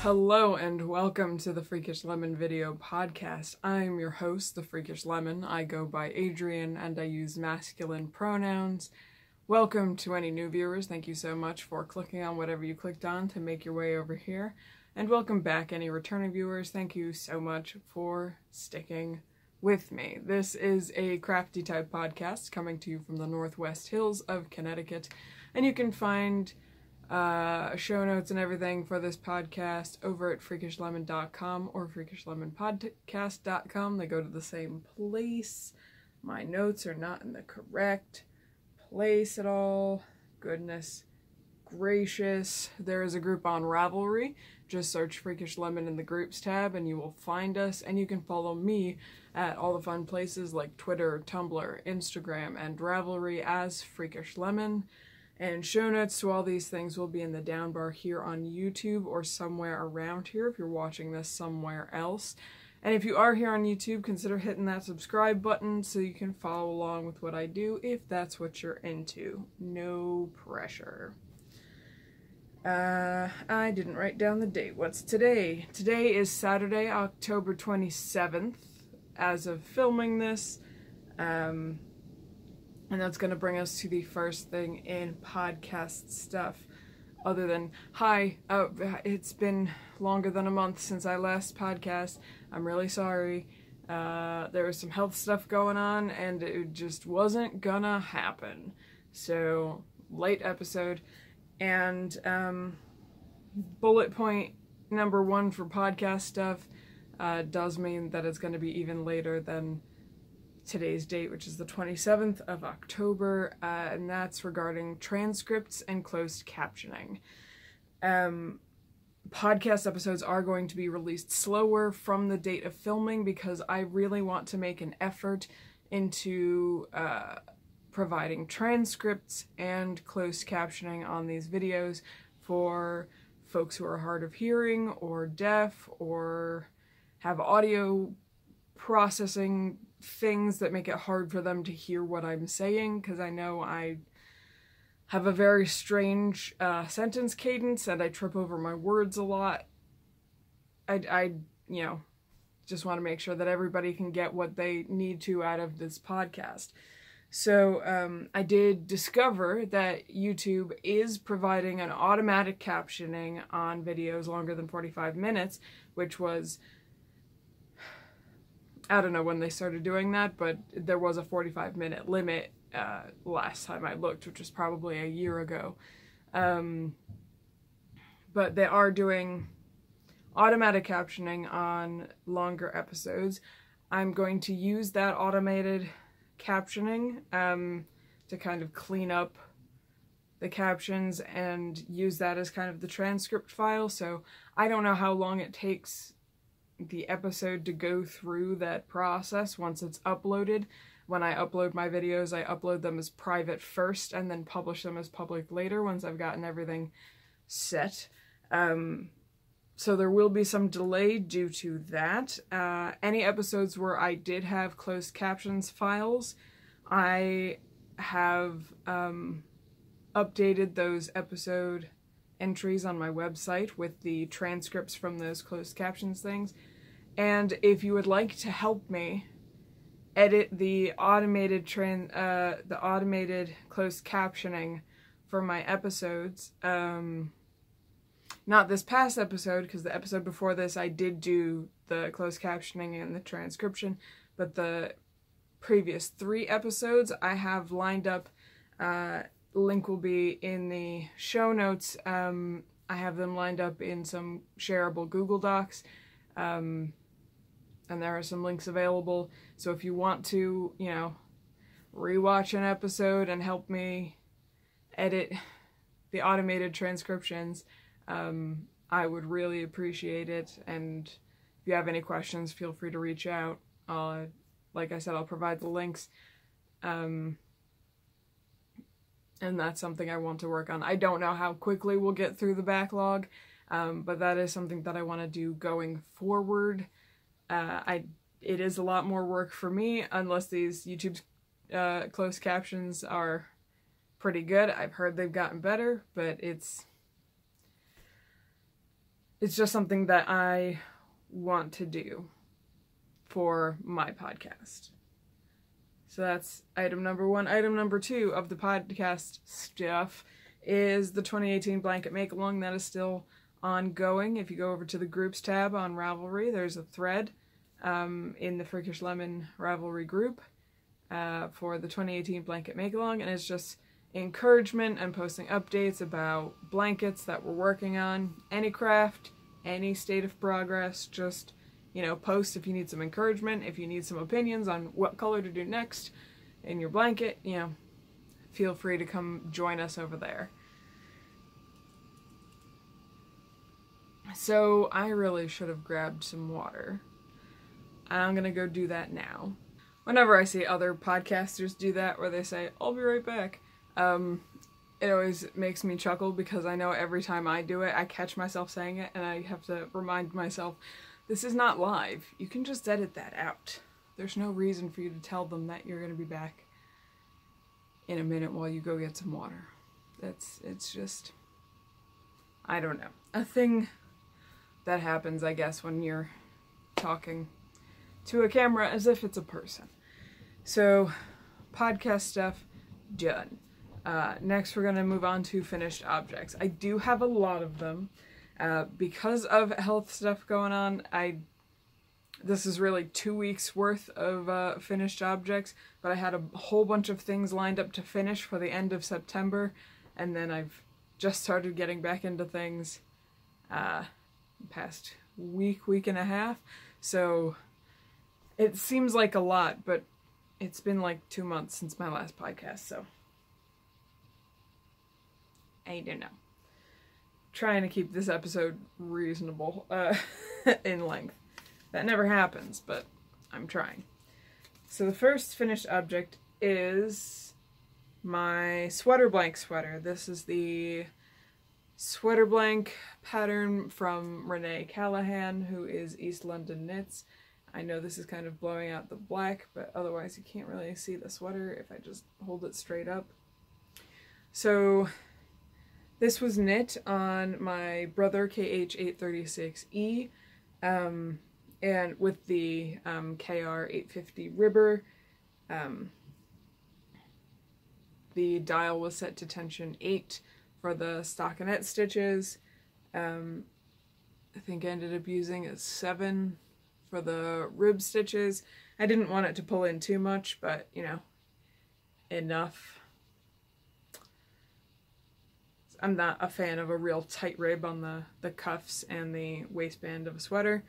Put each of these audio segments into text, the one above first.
Hello and welcome to the Freakish Lemon video podcast. I'm your host, the Freakish Lemon. I go by Adrian and I use masculine pronouns. Welcome to any new viewers. Thank you so much for clicking on whatever you clicked on to make your way over here. And welcome back any returning viewers. Thank you so much for sticking with me. This is a crafty type podcast coming to you from the Northwest Hills of Connecticut. And you can find show notes and everything for this podcast over at freakishlemon.com or freakishlemonpodcast.com. They go to the same place. My notes are not in the correct place at all. Goodness gracious. There is a group on Ravelry. Just search Freakish Lemon in the groups tab and you will find us, and you can follow me at all the fun places like Twitter, Tumblr, Instagram, and Ravelry as Freakish Lemon. And show notes to all these things will be in the down bar here on YouTube or somewhere around here if you're watching this somewhere else. And if you are here on YouTube, consider hitting that subscribe button so you can follow along with what I do if that's what you're into. No pressure. I didn't write down the date. What's today? Today is Saturday, October 27th, as of filming this. And that's going to bring us to the first thing in podcast stuff, other than, hi, it's been longer than a month since I last podcast. I'm really sorry. There was some health stuff going on, and it just wasn't gonna happen. So, late episode. And bullet point number 1 for podcast stuff does mean that it's going to be even later than today's date, which is the 27th of October, and that's regarding transcripts and closed captioning. Podcast episodes are going to be released slower from the date of filming because I really want to make an effort into providing transcripts and closed captioning on these videos for folks who are hard of hearing or deaf or have audio processing things that make it hard for them to hear what I'm saying, because I know I have a very strange sentence cadence and I trip over my words a lot. I you know, just want to make sure that everybody can get what they need to out of this podcast. So I did discover that YouTube is providing an automatic captioning on videos longer than 45 minutes, which was, I don't know when they started doing that, but there was a 45-minute limit last time I looked, which was probably a year ago. But they are doing automatic captioning on longer episodes. I'm going to use that automated captioning to kind of clean up the captions and use that as kind of the transcript file. So I don't know how long it takes the episode to go through that process once it's uploaded. When I upload my videos, I upload them as private first and then publish them as public later once I've gotten everything set. So there will be some delay due to that. Any episodes where I did have closed captions files, I have updated those episode entries on my website with the transcripts from those closed captions things. And if you would like to help me edit the automated closed captioning for my episodes, not this past episode, because the episode before this I did do the closed captioning and the transcription, but the previous 3 episodes I have lined up. Link will be in the show notes. I have them lined up in some shareable Google Docs, and there are some links available. So if you want to, you know, rewatch an episode and help me edit the automated transcriptions, I would really appreciate it. And if you have any questions, feel free to reach out. Like I said, I'll provide the links. And that's something I want to work on. I don't know how quickly we'll get through the backlog, but that is something that I want to do going forward. It is a lot more work for me, unless these YouTube closed captions are pretty good. I've heard they've gotten better, but it's it's just something that I want to do for my podcast. So that's item number 1. Item number 2 of the podcast stuff is the 2018 blanket make-along that is still ongoing. If you go over to the groups tab on Ravelry, there's a thread in the Freakish Lemon Ravelry group for the 2018 blanket make-along, and it's just encouragement and posting updates about blankets that we're working on, any craft, any state of progress. Just, you know, post if you need some encouragement, if you need some opinions on what color to do next in your blanket, you know, feel free to come join us over there. So I really should have grabbed some water. I'm gonna go do that now. Whenever I see other podcasters do that, where they say, "I'll be right back," it always makes me chuckle, because I know every time I do it, I catch myself saying it, and I have to remind myself, this is not live. You can just edit that out. There's no reason for you to tell them that you're gonna be back in a minute while you go get some water. It's just, I don't know. A thing that happens, I guess, when you're talking to a camera as if it's a person. So, podcast stuff, done. Next we're gonna move on to finished objects. I do have a lot of them. Because of health stuff going on, this is really 2 weeks worth of finished objects, but I had a whole bunch of things lined up to finish for the end of September, and then I've just started getting back into things past week and a half, so it seems like a lot, but it's been like 2 months since my last podcast, so I don't know. Trying to keep this episode reasonable in length. That never happens, but I'm trying. So the first finished object is my sweater blank sweater. This is the sweater blank pattern from Renee Callahan, who is East London Knits. I know this is kind of blowing out the black, but otherwise you can't really see the sweater if I just hold it straight up. So this was knit on my Brother KH836E, and with the KR850 ribber. The dial was set to tension 8 for the stockinette stitches. I think I ended up using a 7 for the rib stitches. I didn't want it to pull in too much, but, you know, enough. I'm not a fan of a real tight rib on the cuffs and the waistband of a sweater.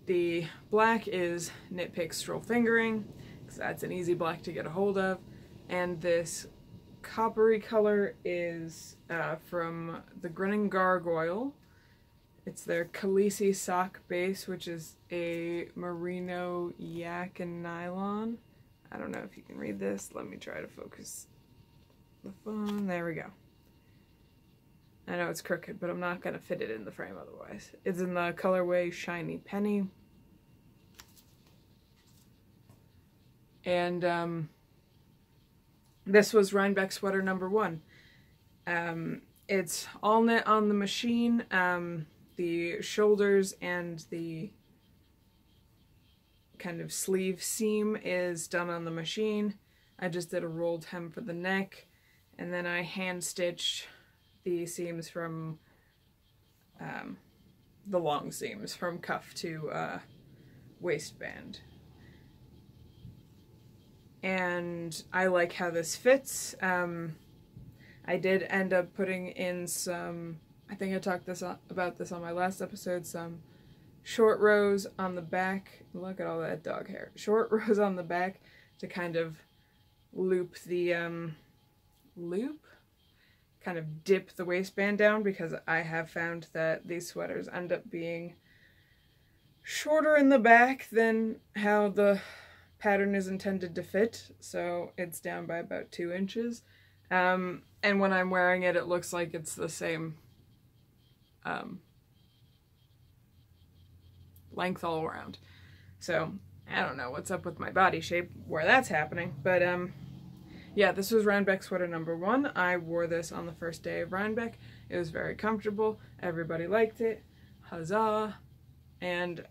The black is Knit Pick Stroll Fingering, because that's an easy black to get a hold of. And this coppery color is from the Grinning Gargoyle. It's their Khaleesi sock base, which is a merino yak and nylon. I don't know if you can read this. Let me try to focus the phone. There we go. I know it's crooked, but I'm not going to fit it in the frame otherwise. It's in the colorway Shiny Penny. And this was Rhinebeck sweater number 1. It's all knit on the machine. The shoulders and the kind of sleeve seam is done on the machine. I just did a rolled hem for the neck, and then I hand stitched the seams from the long seams from cuff to waistband. And I like how this fits. I did end up putting in some, I think I talked about this on my last episode, some short rows on the back. Look at all that dog hair. Short rows on the back to kind of loop the, kind of dip the waistband down, because I have found that these sweaters end up being shorter in the back than how the pattern is intended to fit, so it's down by about 2 inches. And when I'm wearing it, it looks like it's the same length all around. So I don't know what's up with my body shape where that's happening, but yeah, this was Rhinebeck sweater number 1. I wore this on the first day of Rhinebeck, It was very comfortable. Everybody liked it. Huzzah. And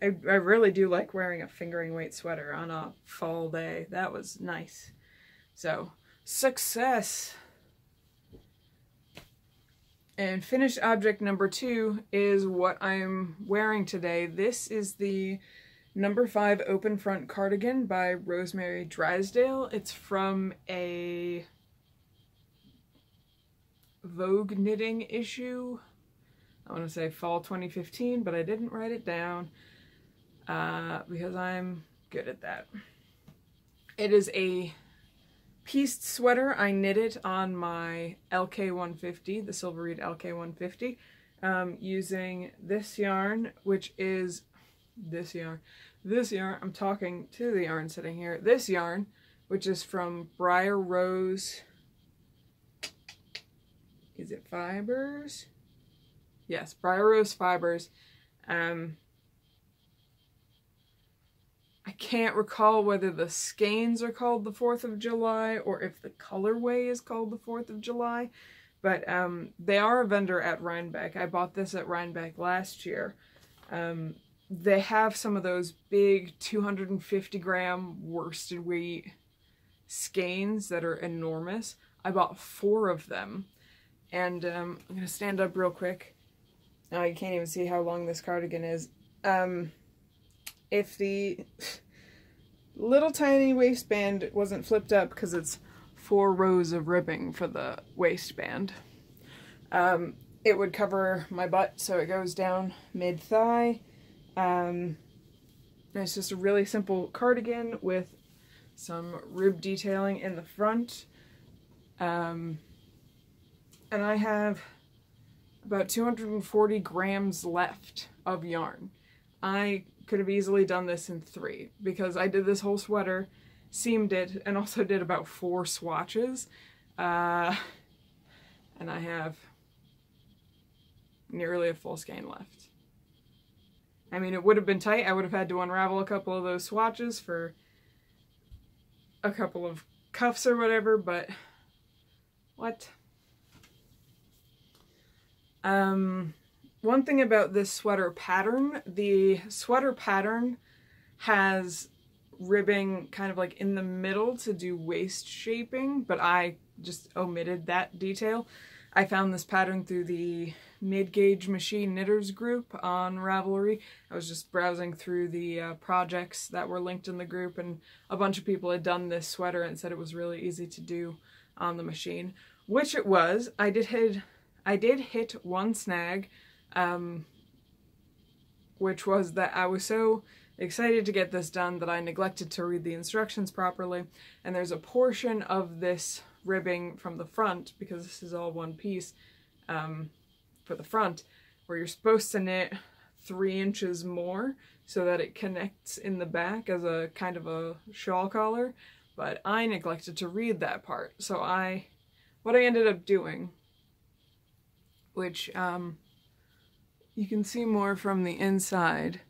I really do like wearing a fingering weight sweater on a fall day. That was nice. So, success! And finished object number 2 is what I'm wearing today. This is the number 5 open front cardigan by Rosemary Drysdale. It's from a Vogue knitting issue. I want to say fall 2015, but I didn't write it down because I'm good at that. It is a pieced sweater. I knit it on my LK150, the Silver Reed LK150, using this yarn, which is this yarn, I'm talking to the yarn sitting here, this yarn, which is from Briar Rose, is it Fibers? Yes, Briar Rose Fibers. I can't recall whether the skeins are called the 4th of July or if the colorway is called the 4th of July, but they are a vendor at Rhinebeck. I bought this at Rhinebeck last year. They have some of those big 250 gram worsted weight skeins that are enormous. I bought 4 of them, and I'm going to stand up real quick. Now you can't even see how long this cardigan is. If the little tiny waistband wasn't flipped up, because it's 4 rows of ribbing for the waistband, it would cover my butt, so it goes down mid-thigh. It's just a really simple cardigan with some rib detailing in the front. And I have about 240 grams left of yarn. I could have easily done this in 3 because I did this whole sweater, seamed it, and also did about 4 swatches. And I have nearly a full skein left. I mean, it would have been tight. I would have had to unravel a couple of those swatches for a couple of cuffs or whatever, but what? One thing about this sweater pattern, the sweater pattern has ribbing kind of like in the middle to do waist shaping, but I just omitted that detail. I found this pattern through the Mid-Gauge Machine Knitters group on Ravelry. I was just browsing through the projects that were linked in the group, and a bunch of people had done this sweater and said it was really easy to do on the machine, which it was. I did hit one snag, which was that I was so excited to get this done that I neglected to read the instructions properly, and there's a portion of this ribbing from the front, because this is all one piece, for the front, where you're supposed to knit 3 inches more so that it connects in the back as a kind of a shawl collar, but I neglected to read that part. So what I ended up doing, which you can see more from the inside,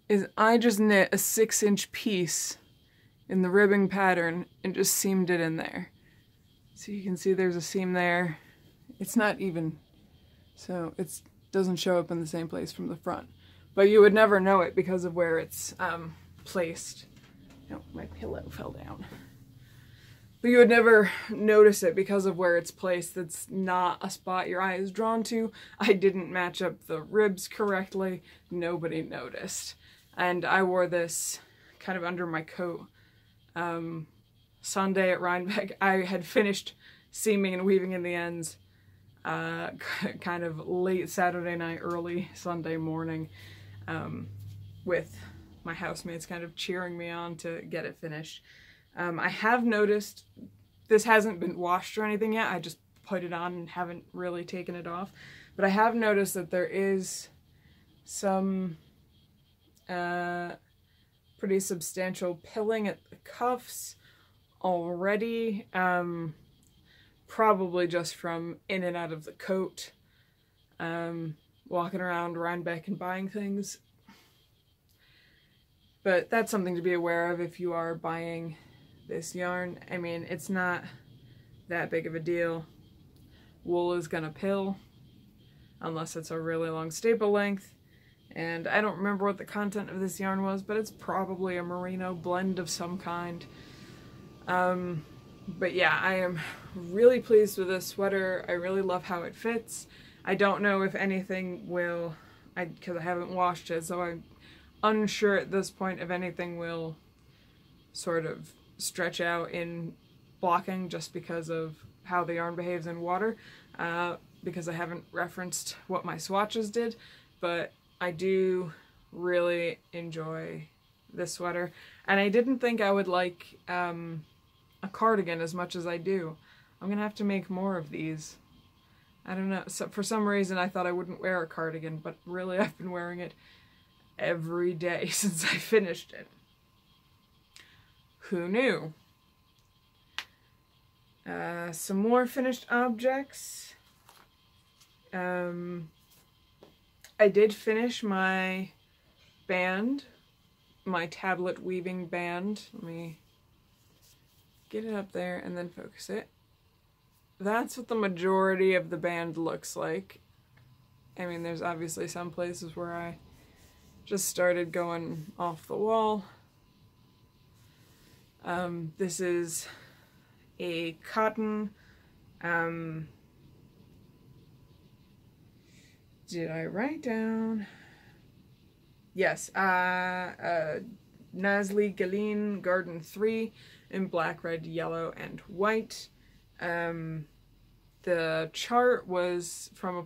is I just knit a 6-inch piece in the ribbing pattern and just seamed it in there. So you can see there's a seam there. It's not even, so it doesn't show up in the same place from the front. But you would never know it because of where it's placed. No, my pillow fell down. But you would never notice it because of where it's placed. It's not a spot your eye is drawn to. I didn't match up the ribs correctly. Nobody noticed. And I wore this kind of under my coat. Sunday at Rhinebeck, I had finished seaming and weaving in the ends kind of late Saturday night, early Sunday morning, with my housemates kind of cheering me on to get it finished. I have noticed, this hasn't been washed or anything yet, I just put it on and haven't really taken it off, but I have noticed that there is some pretty substantial pilling at the cuffs already, probably just from in and out of the coat, walking around Rhinebeck and buying things. But that's something to be aware of if you are buying this yarn. I mean, it's not that big of a deal. wool is gonna pill unless it's a really long staple length. And I don't remember what the content of this yarn was, but it's probably a merino blend of some kind. But yeah, I am really pleased with this sweater. I really love how it fits. I don't know if anything will, because I haven't washed it, so I'm unsure at this point if anything will sort of stretch out in blocking just because of how the yarn behaves in water, because I haven't referenced what my swatches did, but I do really enjoy this sweater, and I didn't think I would like a cardigan as much as I do. I'm gonna have to make more of these. I don't know, so for some reason I thought I wouldn't wear a cardigan, but really I've been wearing it every day since I finished it. Who knew? Some more finished objects. I did finish my band, my tablet weaving band. Let me get it up there and then focus it. That's what the majority of the band looks like. I mean, there's obviously some places where I just started going off the wall. This is a cotton, did I write down? Yes, Nasli Galeen Garden 3 in black, red, yellow, and white. The chart was from a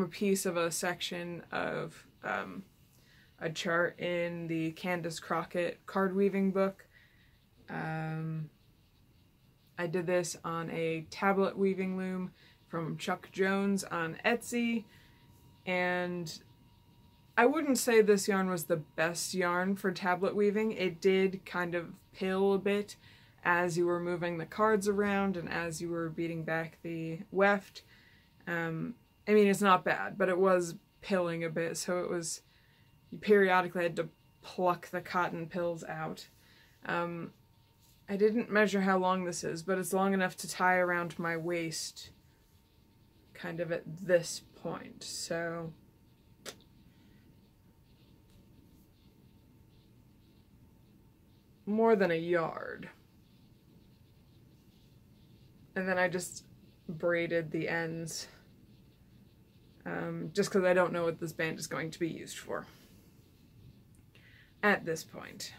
piece of a section of a chart in the Candace Crockett card weaving book. I did this on a tablet weaving loom from Chuck Jones on Etsy, and I wouldn't say this yarn was the best yarn for tablet weaving. It did kind of pill a bit as you were moving the cards around and as you were beating back the weft. I mean, it's not bad, but it was pilling a bit, so it was, you periodically had to pluck the cotton pills out. I didn't measure how long this is, but it's long enough to tie around my waist kind of at this point, so more than a yard. And then I just braided the ends, just because I don't know what this band is going to be used for at this point.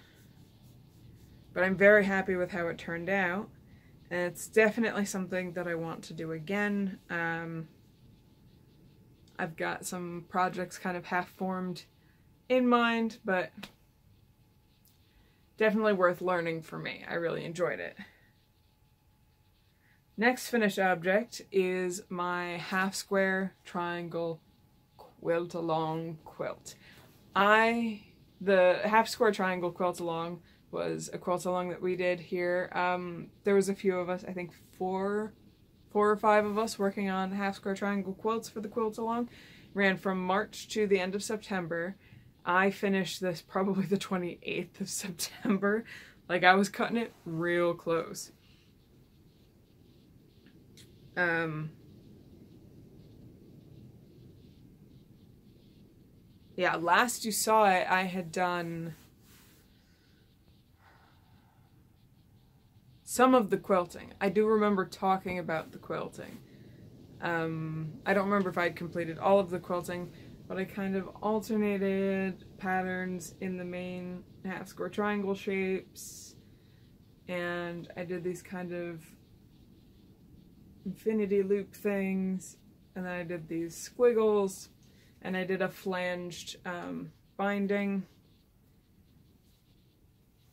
But I'm very happy with how it turned out, and it's definitely something that I want to do again. I've got some projects kind of half-formed in mind, but definitely worth learning for me. I really enjoyed it. Next finished object is my half-square triangle quilt-along quilt. The half-square triangle quilt-along was a quilt-along that we did here. There was a few of us, I think four or five of us working on half-square triangle quilts for the quilt-along. Ran from March to the end of September. I finished this probably the 28th of September. Like, I was cutting it real close. Yeah, last you saw it, I had done some of the quilting. I do remember talking about the quilting. I don't remember if I'd completed all of the quilting, but I kind of alternated patterns in the main half-square triangle shapes, and I did these kind of infinity loop things, and then I did these squiggles, and I did a flanged binding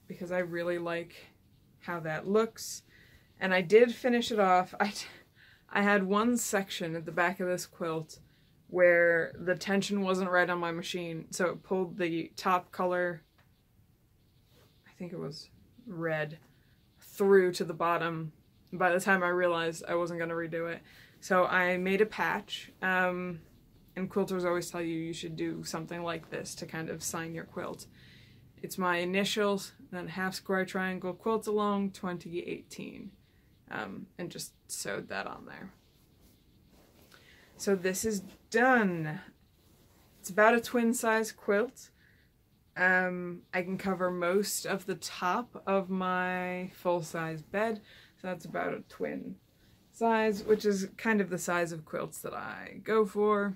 because I really like how that looks. And I did finish it off. I had one section at the back of this quilt where the tension wasn't right on my machine, so it pulled the top color, I think it was red, through to the bottom. By the time I realized I wasn't going to redo it, so I made a patch, and quilters always tell you should do something like this to kind of sign your quilt. It's my initials, then half-square triangle quilt-along 2018. and just sewed that on there. So this is done. It's about a twin size quilt. I can cover most of the top of my full-size bed, so that's about a twin size, which is kind of the size of quilts that I go for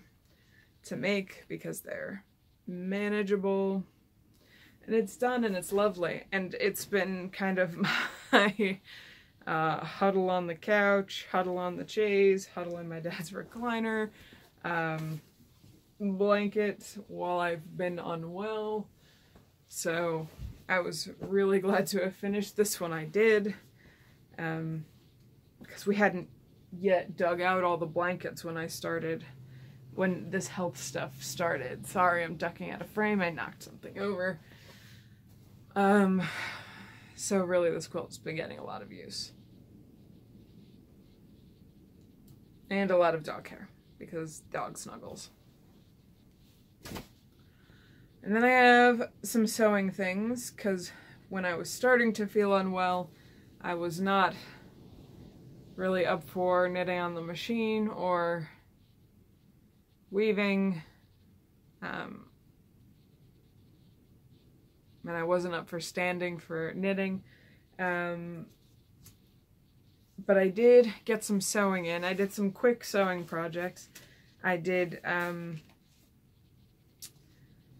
to make because they're manageable. And it's done and it's lovely, and it's been kind of my huddle on the couch, huddle on the chaise, huddle in my dad's recliner, blanket while I've been unwell. So I was really glad to have finished this when I did, because we hadn't yet dug out all the blankets when this health stuff started. Sorry, I'm ducking out of frame, I knocked something over. So really this quilt's been getting a lot of use. And a lot of dog hair, because dog snuggles. And then I have some sewing things, because when I was starting to feel unwell, I was not really up for knitting on the machine or weaving, and I wasn't up for standing for knitting, but I did get some sewing in. I did some quick sewing projects. I did,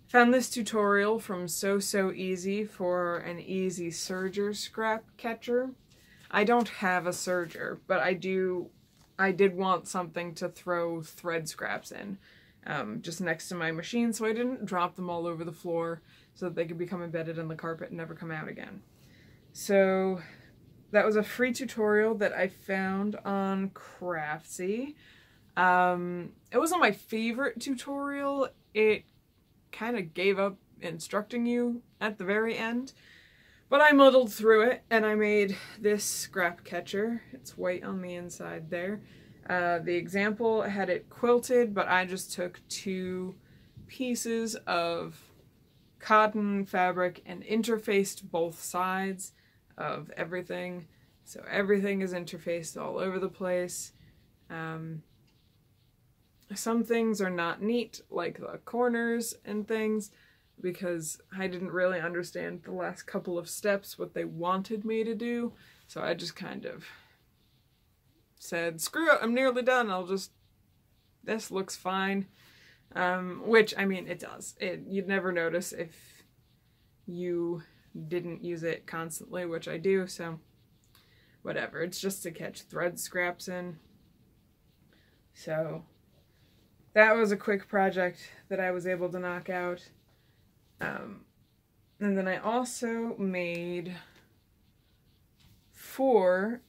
found this tutorial from So Easy for an easy serger scrap catcher. I don't have a serger, but I did want something to throw thread scraps in, just next to my machine, so I didn't drop them all over the floor so that they could become embedded in the carpet and never come out again. So that was a free tutorial that I found on Craftsy. It wasn't my favorite tutorial. It kind of gave up instructing you at the very end, but I muddled through it and I made this scrap catcher. It's white on the inside there. The example had it quilted, but I just took 2 pieces of cotton fabric and interfaced both sides of everything. So everything is interfaced all over the place. Some things are not neat, like the corners and things, because I didn't really understand the last couple of steps, what they wanted me to do. So I just kind of said, screw it, I'm nearly done, this looks fine. Which, I mean, it does. You'd never notice if you didn't use it constantly, which I do, so whatever. It's just to catch thread scraps in. So that was a quick project that I was able to knock out. And then I also made 4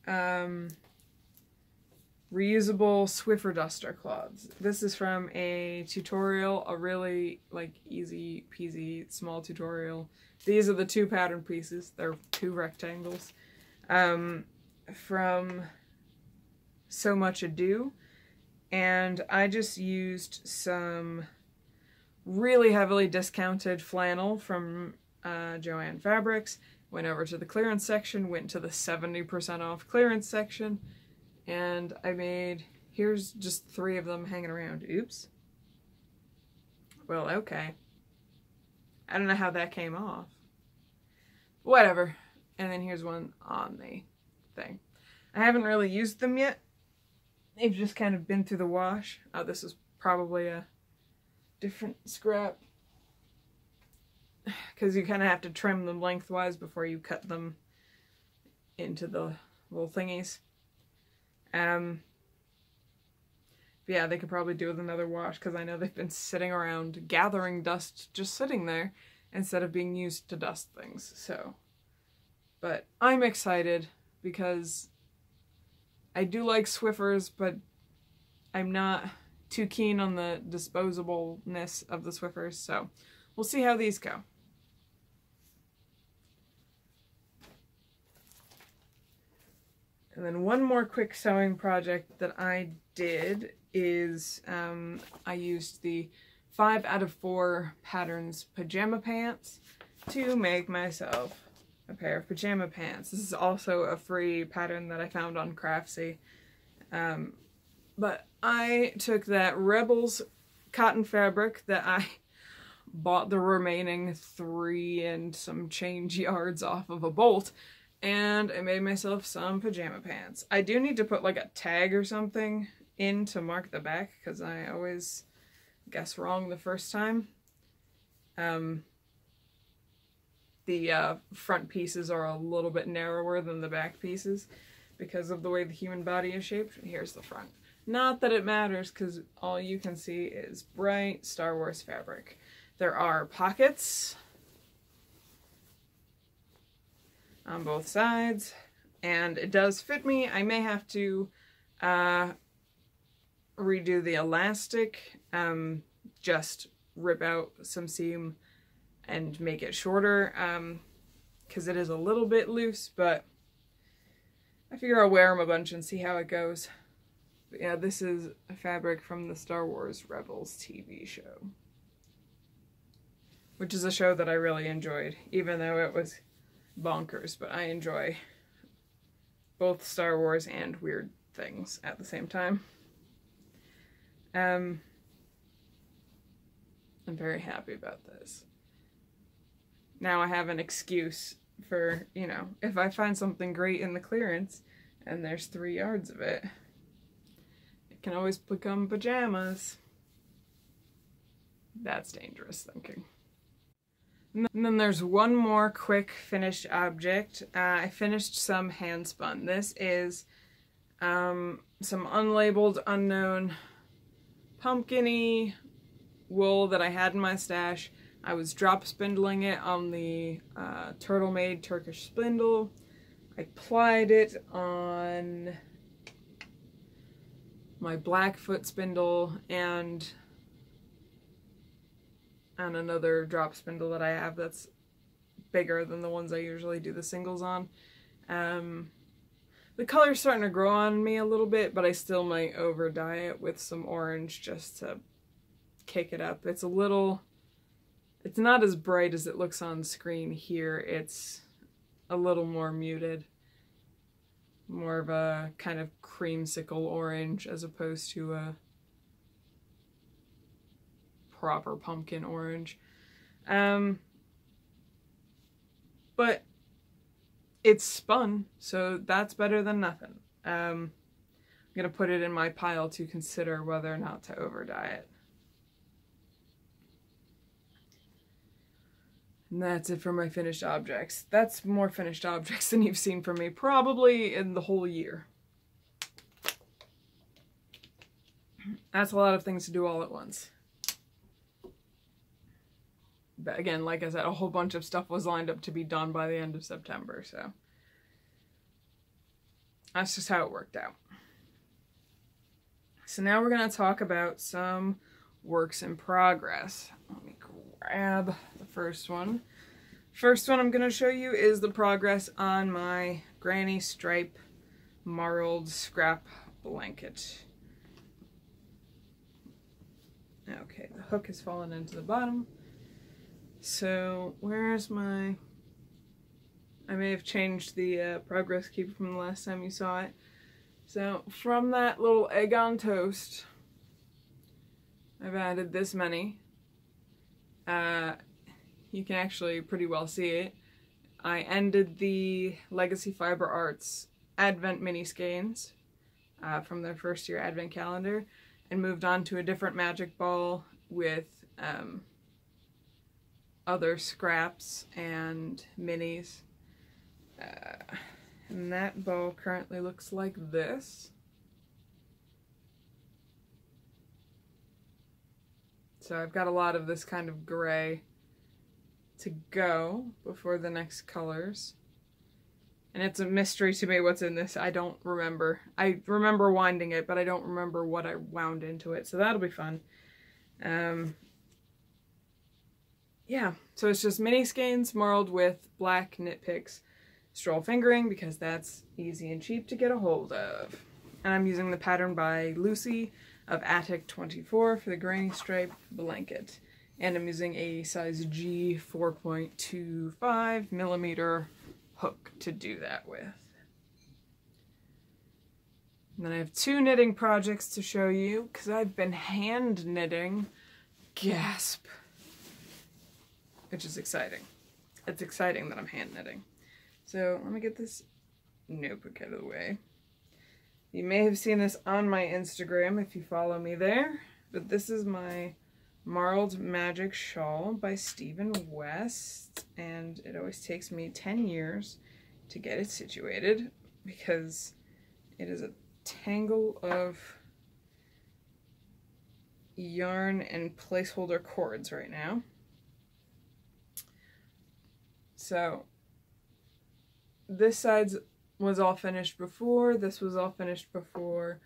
reusable Swiffer duster cloths. This is from a tutorial, a really easy peasy small tutorial. These are the 2 pattern pieces. They're 2 rectangles. From So Much Ado. And I just used some really heavily discounted flannel from Joann Fabrics, went over to the clearance section, went to the 70% off clearance section, and I made, here's just 3 of them hanging around. Oops. Well, okay. I don't know how that came off. Whatever. And then here's one on the thing. I haven't really used them yet. They've just kind of been through the wash. Oh, this is probably a different scrap, because you kind of have to trim them lengthwise before you cut them into the little thingies. But yeah, they could probably do with another wash, because I know they've been sitting around gathering dust, just sitting there, instead of being used to dust things. So, but I'm excited because I do like Swiffers, but I'm not too keen on the disposableness of the Swiffers, so we'll see how these go. And then one more quick sewing project that I did is I used the 5 out of 4 patterns pajama pants to make myself a pair of pajama pants. This is also a free pattern that I found on Craftsy. But I took that Rebels cotton fabric that I bought the remaining 3 and some change yards off of a bolt, and I made myself some pajama pants. I do need to put like a tag or something in to mark the back because I always guess wrong the first time. The front pieces are a little bit narrower than the back pieces because of the way the human body is shaped. Here's the front. Not that it matters because all you can see is bright Star Wars fabric. There are pockets on both sides, and it does fit me. I may have to redo the elastic, just rip out some seam and make it shorter, because it is a little bit loose, but I figure I'll wear them a bunch and see how it goes. But yeah, this is a fabric from the Star Wars Rebels TV show, which is a show that I really enjoyed, even though it was bonkers, but I enjoy both Star Wars and weird things at the same time. I'm very happy about this. Now I have an excuse for, you know, if I find something great in the clearance and there's 3 yards of it, it can always become pajamas. That's dangerous thinking. And then there's one more quick finished object. I finished some hand spun. This is some unlabeled, unknown, pumpkin-y wool that I had in my stash. I was drop spindling it on the Turtle Made Turkish spindle. I plied it on my Blackfoot spindle and another drop spindle that I have that's bigger than the ones I usually do the singles on. The color's starting to grow on me a little bit, but I still might over dye it with some orange just to kick it up. It's not as bright as it looks on screen here. It's a little more muted. More of a kind of creamsicle orange as opposed to a proper pumpkin orange. But it's spun, so that's better than nothing. I'm gonna put it in my pile to consider whether or not to over dye it. And that's it for my finished objects. That's more finished objects than you've seen from me probably in the whole year. That's a lot of things to do all at once. But again, like I said, a whole bunch of stuff was lined up to be done by the end of September, so that's just how it worked out. So now we're going to talk about some works in progress. Let me grab the first one. First one I'm going to show you is the progress on my granny stripe marled scrap blanket. Okay, the hook has fallen into the bottom. So where's my... I may have changed the progress keeper from the last time you saw it. So from that little egg on toast, I've added this many. You can actually pretty well see it. I ended the Legacy Fiber Arts Advent mini skeins from their first year Advent calendar and moved on to a different magic ball with other scraps and minis. And that ball currently looks like this. So I've got a lot of this kind of gray to go before the next colors. And it's a mystery to me what's in this. I don't remember. I remember winding it, but I don't remember what I wound into it. So that'll be fun. Yeah, so it's just mini skeins marled with black knit picks, stroll fingering because that's easy and cheap to get a hold of. And I'm using the pattern by Lucy of Attic 24 for the granny stripe blanket. And I'm using a size G 4.25 millimeter hook to do that with. And then I have 2 knitting projects to show you because I've been hand knitting. Gasp. Which is exciting. It's exciting that I'm hand knitting. So let me get this notebook out of the way. You may have seen this on my Instagram if you follow me there, but this is my Marled Magic shawl by Stephen West, and it always takes me 10 years to get it situated because it is a tangle of yarn and placeholder cords right now. So this side was all finished before, this was all finished before,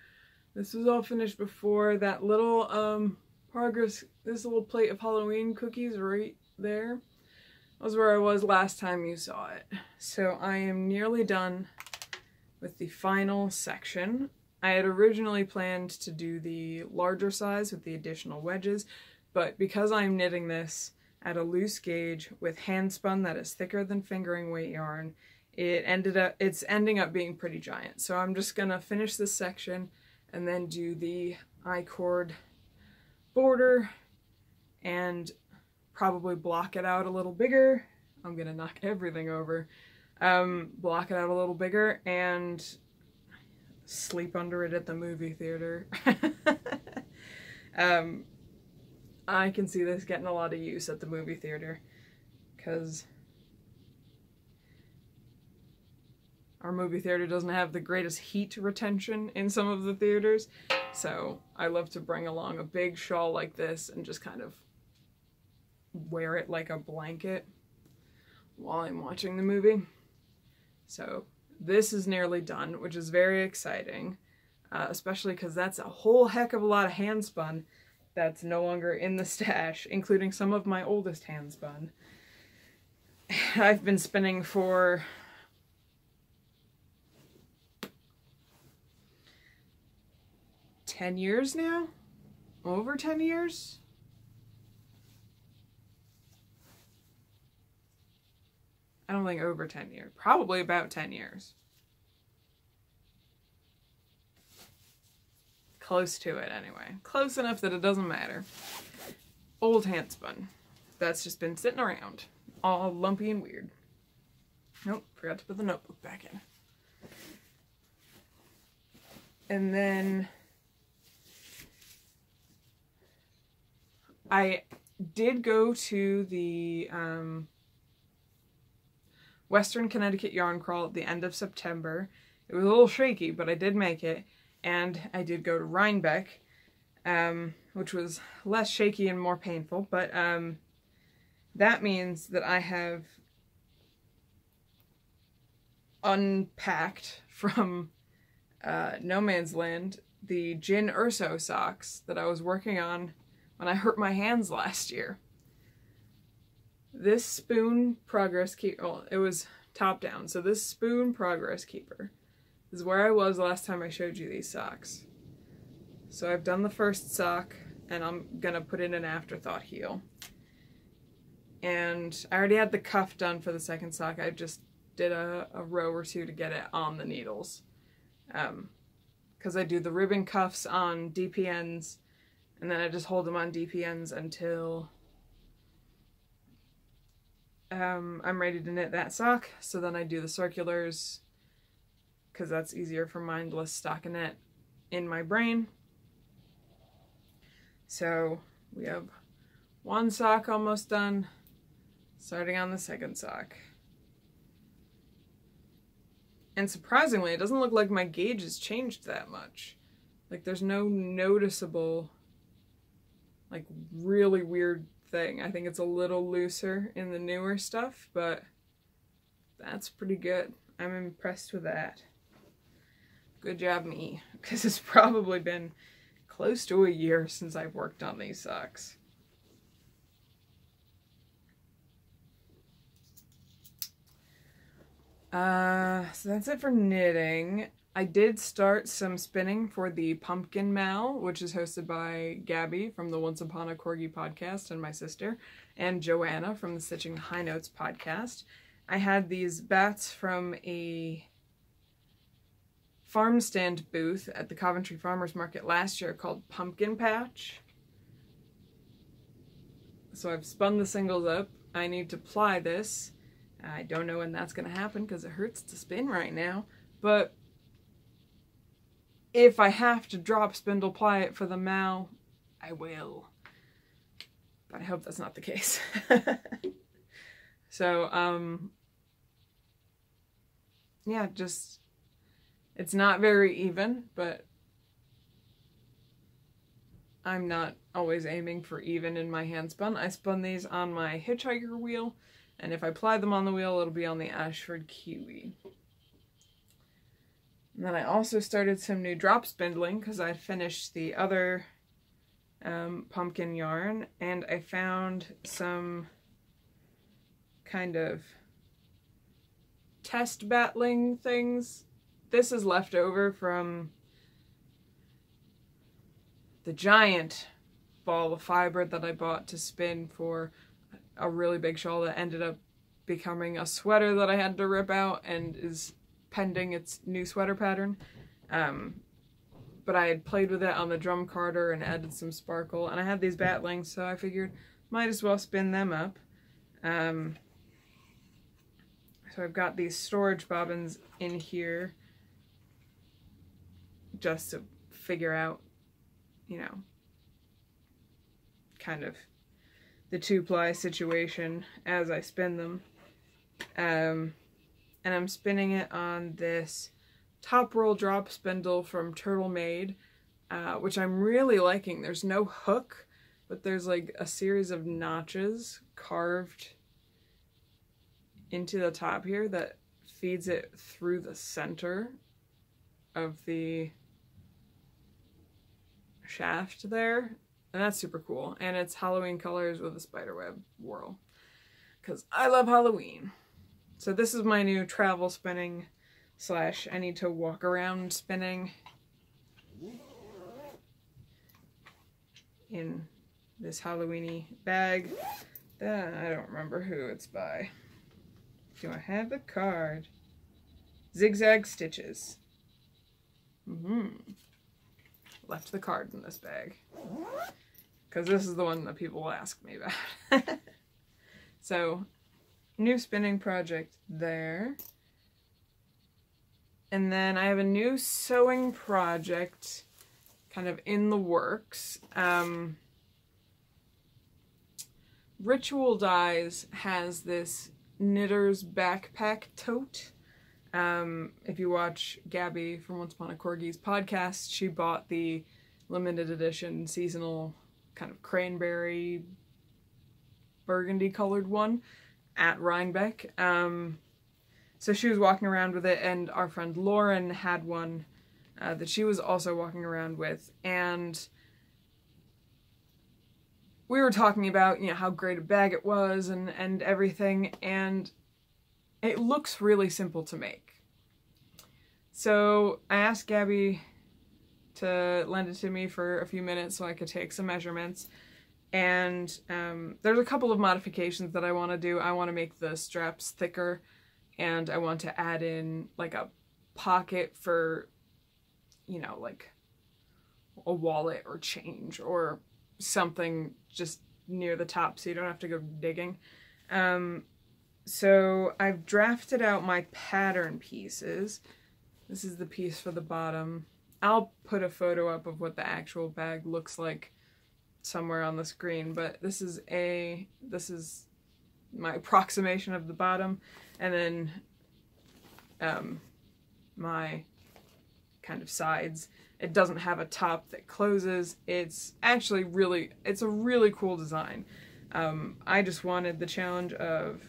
this was all finished before. That little progress, this little plate of Halloween cookies right there was where I was last time you saw it. So I am nearly done with the final section. I had originally planned to do the larger size with the additional wedges, but because I'm knitting this at a loose gauge with hand spun that is thicker than fingering weight yarn, it's ending up being pretty giant. So I'm just gonna finish this section and then do the I-cord border and probably block it out a little bigger. I'm gonna knock everything over. Block it out a little bigger and sleep under it at the movie theater. I can see this getting a lot of use at the movie theater because our movie theater doesn't have the greatest heat retention in some of the theaters, so I love to bring along a big shawl like this and just kind of wear it like a blanket while I'm watching the movie. So this is nearly done, which is very exciting, especially because that's a whole heck of a lot of hand spun that's no longer in the stash, including some of my oldest hand spun. I've been spinning for $10 years now? Over 10 years? I don't think over 10 years. Probably about 10 years. Close to it, anyway. Close enough that it doesn't matter. Old hand spun. That's just been sitting around. All lumpy and weird. Nope, forgot to put the notebook back in. And then I did go to the Western Connecticut yarn crawl at the end of September. It was a little shaky, but I did make it. And I did go to Rhinebeck, which was less shaky and more painful, but that means that I have unpacked from no man's land the Gin Urso socks that I was working on when I hurt my hands last year. This spoon progress keeper, well, it was top down, so this spoon progress keeper is where I was last time I showed you these socks. So I've done the first sock, and I'm gonna put in an afterthought heel. And I already had the cuff done for the second sock. I just did a row or two to get it on the needles. Because I do the ribbon cuffs on DPNs, and then I just hold them on DPNs until I'm ready to knit that sock. So then I do the circulars, because that's easier for mindless stockinette in my brain. So we have one sock almost done, starting on the second sock. And surprisingly, it doesn't look like my gauge has changed that much. Like, there's no noticeable, like, really weird thing. I think it's a little looser in the newer stuff, but that's pretty good. I'm impressed with that. Good job me, because it's probably been close to a year since I've worked on these socks. So that's it for knitting. I did start some spinning for the Pumpkin Mal, which is hosted by Gabby from the Once Upon a Corgi podcast and my sister, and Joanna from the Stitching High Notes podcast. I had these bats from a farm stand booth at the Coventry Farmers Market last year called Pumpkin Patch. So I've spun the singles up. I need to ply this. I don't know when that's going to happen because it hurts to spin right now. But if I have to drop spindle ply it for the mal, I will. But I hope that's not the case. So, yeah, just, it's not very even, but I'm not always aiming for even in my hand spun. I spun these on my hitchhiker wheel, and if I ply them on the wheel, it'll be on the Ashford Kiwi. And then I also started some new drop spindling because I finished the other pumpkin yarn, and I found some kind of test battling things. This is left over from the giant ball of fiber that I bought to spin for a really big shawl that ended up becoming a sweater that I had to rip out and is pending its new sweater pattern. But I had played with it on the drum carder and added some sparkle, and I had these batlings, so I figured might as well spin them up. So I've got these storage bobbins in here just to figure out, you know, kind of the 2-ply situation as I spin them. And I'm spinning it on this top roll drop spindle from Turtle Made, which I'm really liking. There's no hook, but there's like a series of notches carved into the top here that feeds it through the center of the shaft there, and that's super cool. And it's Halloween colors with a spiderweb whorl, because I love Halloween. So this is my new travel spinning slash I need to walk around spinning in this Halloween-y bag that I don't remember who it's by. Do I have the card? Zigzag Stitches. Left the card in this bag, because this is the one that people will ask me about. So, new spinning project there. And then I have a new sewing project kind of in the works. Ritual Dyes has this knitter's backpack tote. If you watch Gabby from Once Upon a Corgi's podcast, she bought the limited edition seasonal kind of cranberry burgundy colored one at Rhinebeck. So she was walking around with it, and our friend Lauren had one that she was also walking around with, and we were talking about, you know, how great a bag it was and everything, and it looks really simple to make. So I asked Gabby to lend it to me for a few minutes so I could take some measurements, and there's a couple of modifications that I want to do. I want to make the straps thicker, and I want to add in like a pocket for, you know, like a wallet or change or something just near the top so you don't have to go digging. So I've drafted out my pattern pieces. This is the piece for the bottom. I'll put a photo up of what the actual bag looks like somewhere on the screen, but this is my approximation of the bottom, and then my kind of sides. It doesn't have a top that closes. It's actually it's a really cool design. I just wanted the challenge of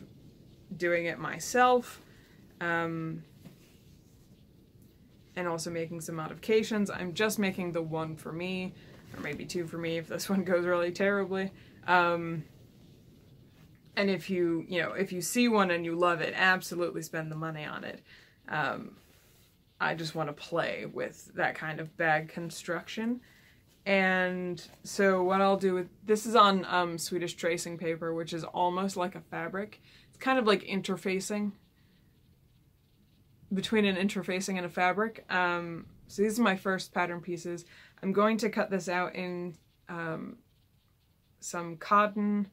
doing it myself, and also making some modifications. I'm just making the one for me, or maybe two for me if this one goes really terribly. And if you see one and you love it, absolutely spend the money on it. I just want to play with that kind of bag construction. And so what I'll do with this is on Swedish tracing paper, which is almost like a fabric. It's kind of like interfacing, between an interfacing and a fabric. So these are my first pattern pieces. I'm going to cut this out in some cotton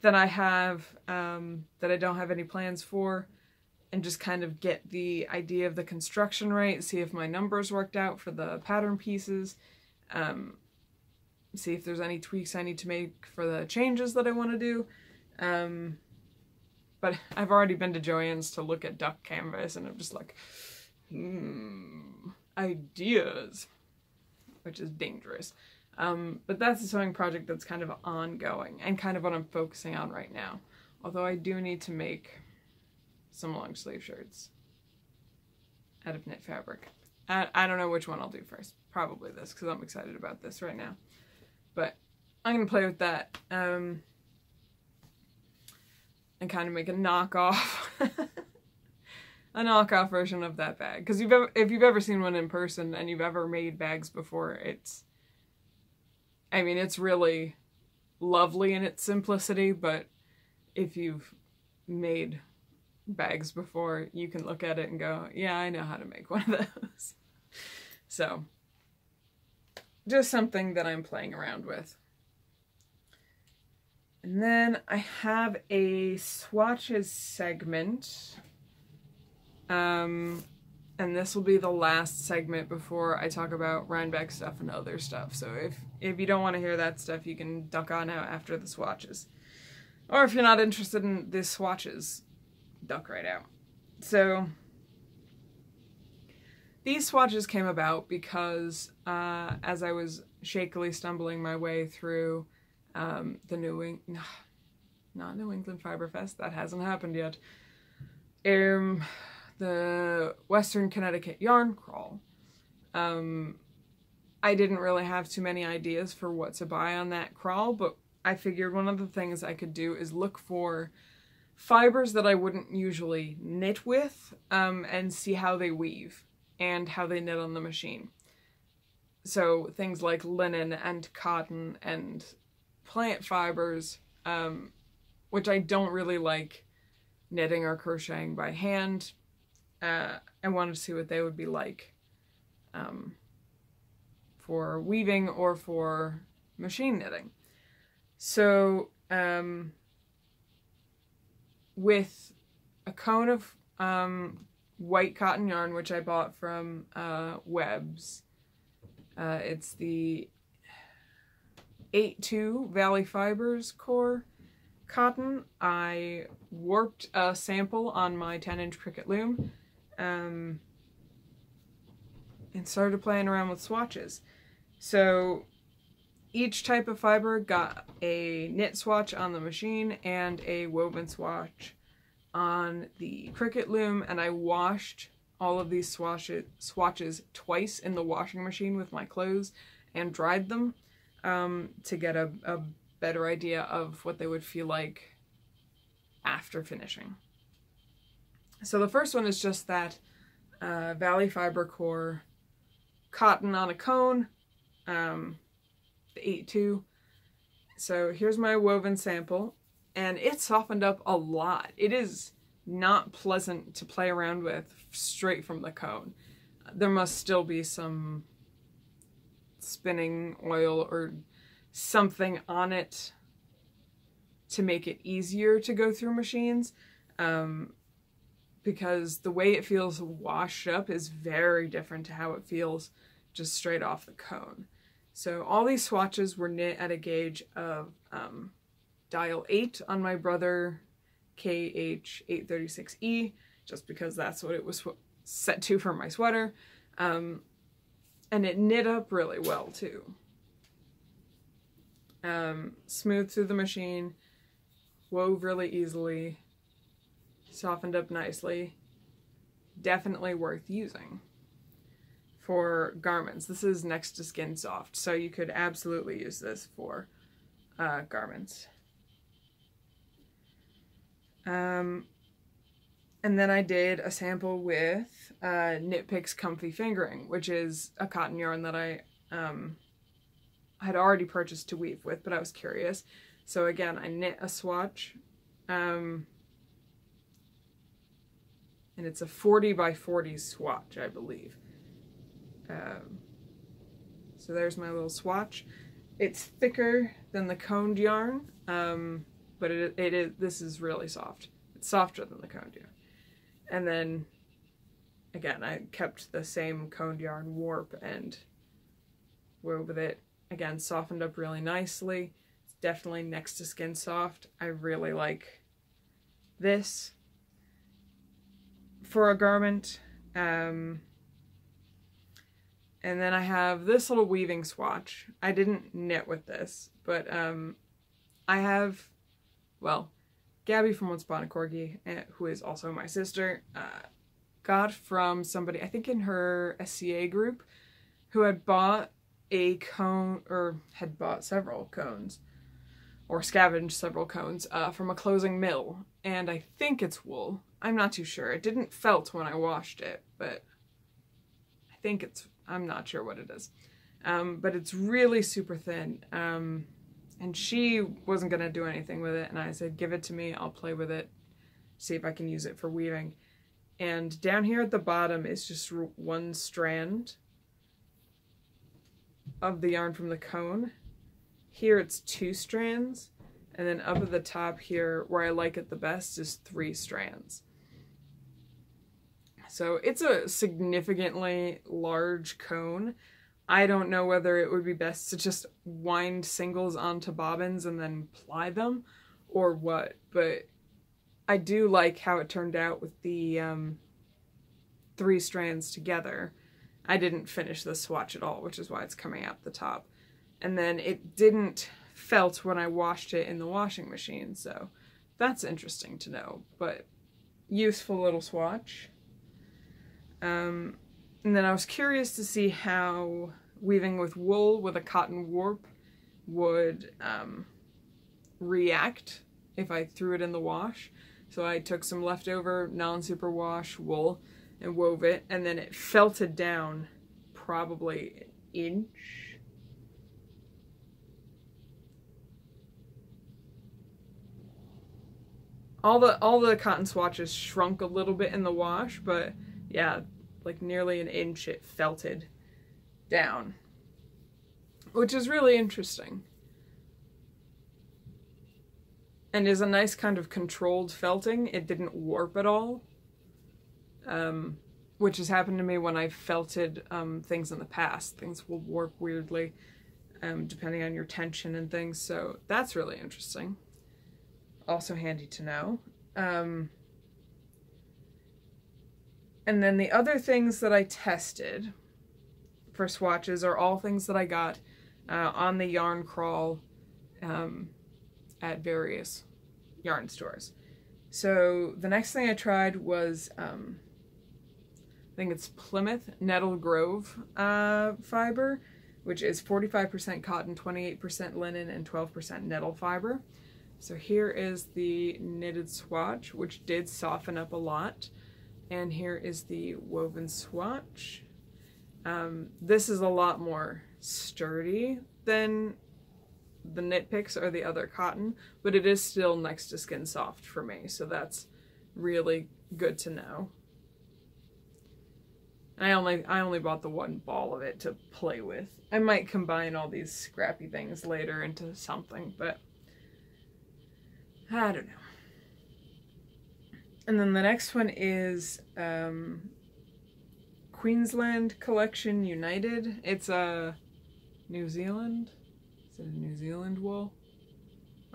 that I have, that I don't have any plans for, and just kind of get the idea of the construction right, see if my numbers worked out for the pattern pieces, see if there's any tweaks I need to make for the changes that I want to do. But I've already been to Joann's to look at duck canvas, and I'm just like, ideas, which is dangerous. But that's a sewing project that's kind of ongoing and kind of what I'm focusing on right now. Although I do need to make some long sleeve shirts out of knit fabric. I don't know which one I'll do first. Probably this, because I'm excited about this right now. But I'm going to play with that and kind of make a knockoff. A knockoff version of that bag. Because if you've ever seen one in person and you've ever made bags before, it's really lovely in its simplicity, but if you've made bags before, you can look at it and go, yeah, I know how to make one of those. So, just something that I'm playing around with. And then I have a swatches segment. And this will be the last segment before I talk about Rhinebeck stuff and other stuff. So if you don't want to hear that stuff, you can duck on out after the swatches. Or if you're not interested in the swatches, duck right out. So these swatches came about because as I was shakily stumbling my way through the not New England Fiber Fest, that hasn't happened yet, the Western Connecticut Yarn Crawl, I didn't really have too many ideas for what to buy on that crawl, but I figured one of the things I could do is look for fibers that I wouldn't usually knit with, and see how they weave and how they knit on the machine. So things like linen and cotton and plant fibers, which I don't really like knitting or crocheting by hand. I wanted to see what they would be like for weaving or for machine knitting. So with a cone of white cotton yarn, which I bought from Webb's, it's the 8-2 Valley Fibers core cotton. I warped a sample on my 10-inch Cricut loom, and started playing around with swatches. So each type of fiber got a knit swatch on the machine and a woven swatch on the Cricut loom, and I washed all of these swatches twice in the washing machine with my clothes and dried them to get a better idea of what they would feel like after finishing. So the first one is just that Valley Fiber Core cotton on a cone, the 8-2. So here's my woven sample, and it softened up a lot. It is not pleasant to play around with straight from the cone. There must still be some spinning oil or something on it to make it easier to go through machines, because the way it feels washed up is very different to how it feels just straight off the cone. So all these swatches were knit at a gauge of dial 8 on my Brother KH836E, just because that's what it was set to for my sweater. And it knit up really well too. Smooth through the machine, wove really easily, softened up nicely. Definitely worth using for garments. This is next to skin soft, so you could absolutely use this for garments. And then I did a sample with Knit Picks Comfy Fingering, which is a cotton yarn that I had already purchased to weave with, but I was curious. So again, I knit a swatch and it's a 40 by 40 swatch, I believe. So there's my little swatch. It's thicker than the coned yarn, but this is really soft. It's softer than the coned yarn. And then, again, I kept the same coned yarn warp and wove with it. Again, softened up really nicely. It's definitely next to skin soft. I really like this for a garment. And then I have this little weaving swatch. I didn't knit with this, but I have, well, Gabby from Once Upon a Corgi, who is also my sister, got from somebody, I think in her SCA group, who had bought a cone, or had bought several cones, or scavenged several cones from a closing mill. And I think it's wool. I'm not too sure. It didn't felt when I washed it, but I think it's, I'm not sure what it is. But it's really super thin. And she wasn't going to do anything with it. And I said, give it to me. I'll play with it. See if I can use it for weaving. And down here at the bottom is just one strand of the yarn from the cone. Here it's 2 strands. And then up at the top here, where I like it the best, is 3 strands. So it's a significantly large cone. I don't know whether it would be best to just wind singles onto bobbins and then ply them, or what, but I do like how it turned out with the 3 strands together. I didn't finish the swatch at all, which is why it's coming out the top. And then it didn't felt when I washed it in the washing machine, so that's interesting to know, but useful little swatch. And then I was curious to see how weaving with wool with a cotton warp would react if I threw it in the wash. So I took some leftover non-superwash wool and wove it, and then it felted down probably an inch. All the cotton swatches shrunk a little bit in the wash, but yeah, like nearly an inch it felted down, which is really interesting and is a nice kind of controlled felting. It didn't warp at all, which has happened to me when I've felted things in the past. Things will warp weirdly depending on your tension and things, so that's really interesting. Also handy to know. And then the other things that I tested for swatches are all things that I got on the yarn crawl at various yarn stores. So the next thing I tried was, I think it's Plymouth Nettle Grove fiber, which is 45% cotton, 28% linen, and 12% nettle fiber. So here is the knitted swatch, which did soften up a lot. And here is the woven swatch. This is a lot more sturdy than the knit picks or the other cotton, but it is still next to skin soft for me, so that's really good to know. I only bought the one ball of it to play with. I might combine all these scrappy things later into something, but I don't know. And then the next one is Queensland Collection United. It's a New Zealand. Is it a New Zealand wool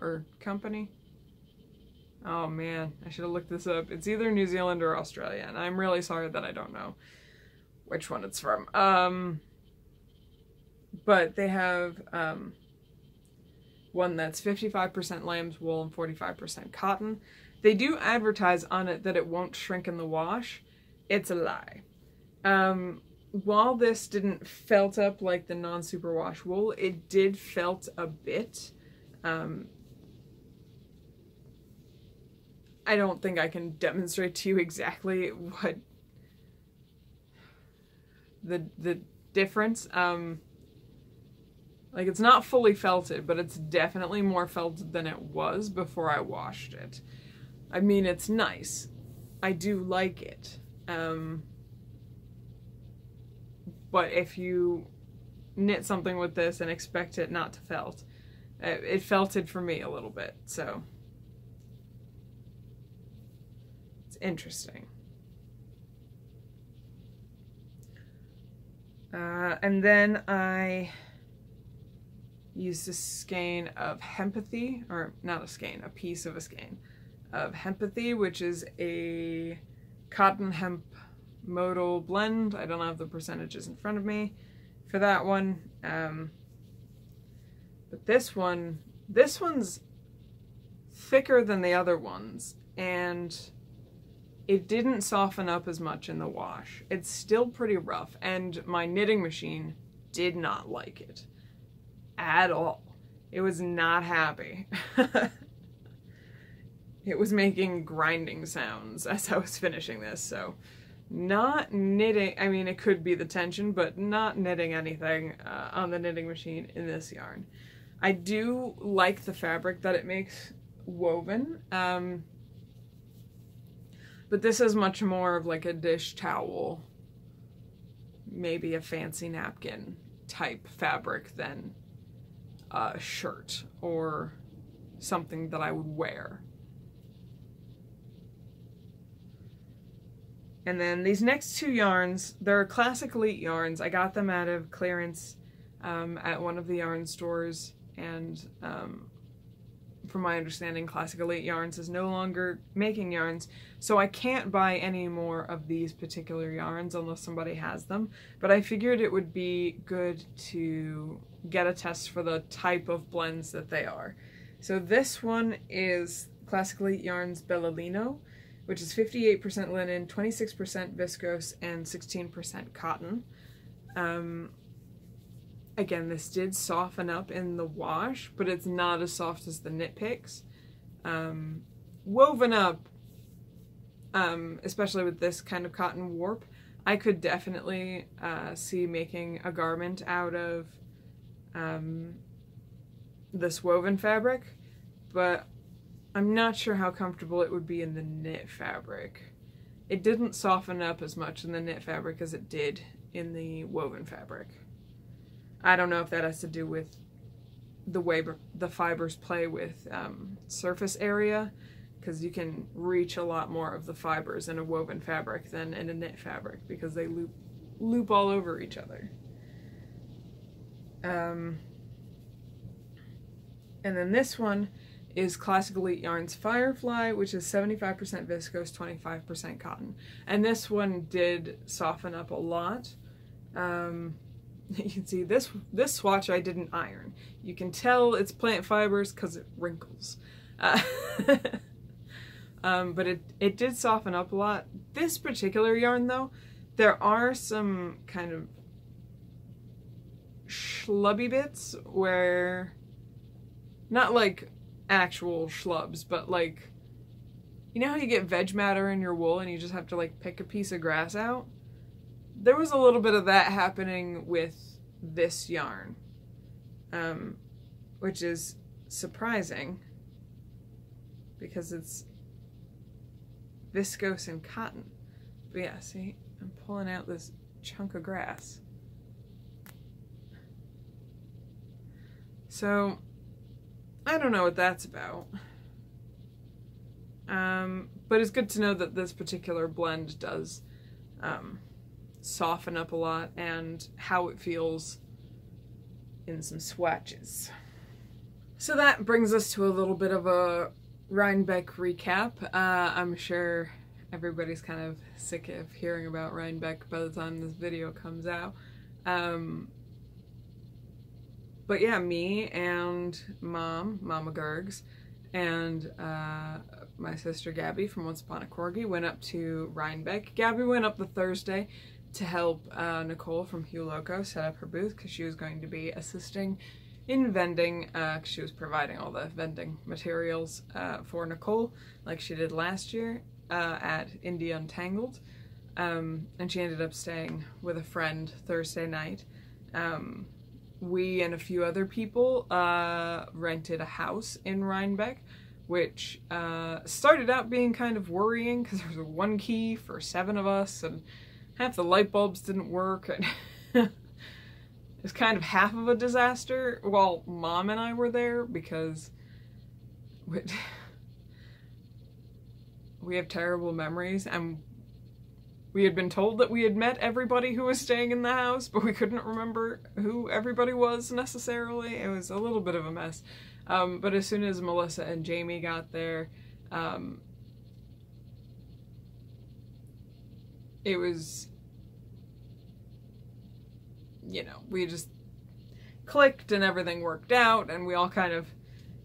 or company? Oh man, I should have looked this up. It's either New Zealand or Australia, and I'm really sorry that I don't know which one it's from. But they have one that's 55% lamb's wool and 45% cotton. They do advertise on it that it won't shrink in the wash. It's a lie. While this didn't felt up like the non-superwash wool, it did felt a bit. I don't think I can demonstrate to you exactly what the difference. Like, it's not fully felted, but it's definitely more felted than it was before I washed it. I mean, it's nice. I do like it. But if you knit something with this and expect it not to felt, it felted for me a little bit, so it's interesting. And then I used a skein of Hempathy, or not a skein, a piece of a skein of Hempathy, which is a cotton hemp modal blend. I don't have the percentages in front of me for that one. But this one's thicker than the other ones, and it didn't soften up as much in the wash. It's still pretty rough, and my knitting machine did not like it at all. It was not happy. It was making grinding sounds as I was finishing this, so not knitting, I mean, it could be the tension, but not knitting anything on the knitting machine in this yarn. I do like the fabric that it makes woven, but this is much more of like a dish towel, maybe a fancy napkin type fabric than a shirt or something that I would wear. And then these next two yarns, they're Classic Elite yarns. I got them out of clearance at one of the yarn stores, and from my understanding, Classic Elite Yarns is no longer making yarns, so I can't buy any more of these particular yarns unless somebody has them. But I figured it would be good to get a test for the type of blends that they are. So this one is Classic Elite Yarns Bellolino, which is 58% linen, 26% viscose, and 16% cotton. Again, this did soften up in the wash, but it's not as soft as the knit picks. Woven up, especially with this kind of cotton warp, I could definitely see making a garment out of this woven fabric, but I'm not sure how comfortable it would be in the knit fabric. It didn't soften up as much in the knit fabric as it did in the woven fabric. I don't know if that has to do with the way the fibers play with surface area, because you can reach a lot more of the fibers in a woven fabric than in a knit fabric because they loop all over each other. And then this one is Classic Elite Yarns Firefly, which is 75% viscose, 25% cotton. And this one did soften up a lot. You can see this swatch I didn't iron. You can tell it's plant fibers because it wrinkles. But it did soften up a lot. This particular yarn though, there are some kind of schlubby bits where, not like actual schlubs, but like, you know how you get veg matter in your wool and you just have to like pick a piece of grass out? There was a little bit of that happening with this yarn, which is surprising because it's viscose and cotton. But yeah, see, I'm pulling out this chunk of grass. So, I don't know what that's about. But it's good to know that this particular blend does soften up a lot and how it feels in some swatches. So that brings us to a little bit of a Rhinebeck recap. I'm sure everybody's kind of sick of hearing about Rhinebeck by the time this video comes out. But yeah, me and Mama Gergs, and my sister Gabby from Once Upon a Corgi went up to Rhinebeck. Gabby went up the Thursday to help Nicole from Hugh Loco set up her booth because she was going to be assisting in vending, because she was providing all the vending materials for Nicole like she did last year at Indie Untangled. And she ended up staying with a friend Thursday night. We and a few other people rented a house in Rhinebeck which started out being kind of worrying because there was one key for 7 of us and half the light bulbs didn't work. And it was kind of half of a disaster while Mom and I were there because we have terrible memories, and we had been told that we had met everybody who was staying in the house, but we couldn't remember who everybody was necessarily. It was a little bit of a mess. But as soon as Melissa and Jamie got there, it was, you know, we just clicked and everything worked out, and we all kind of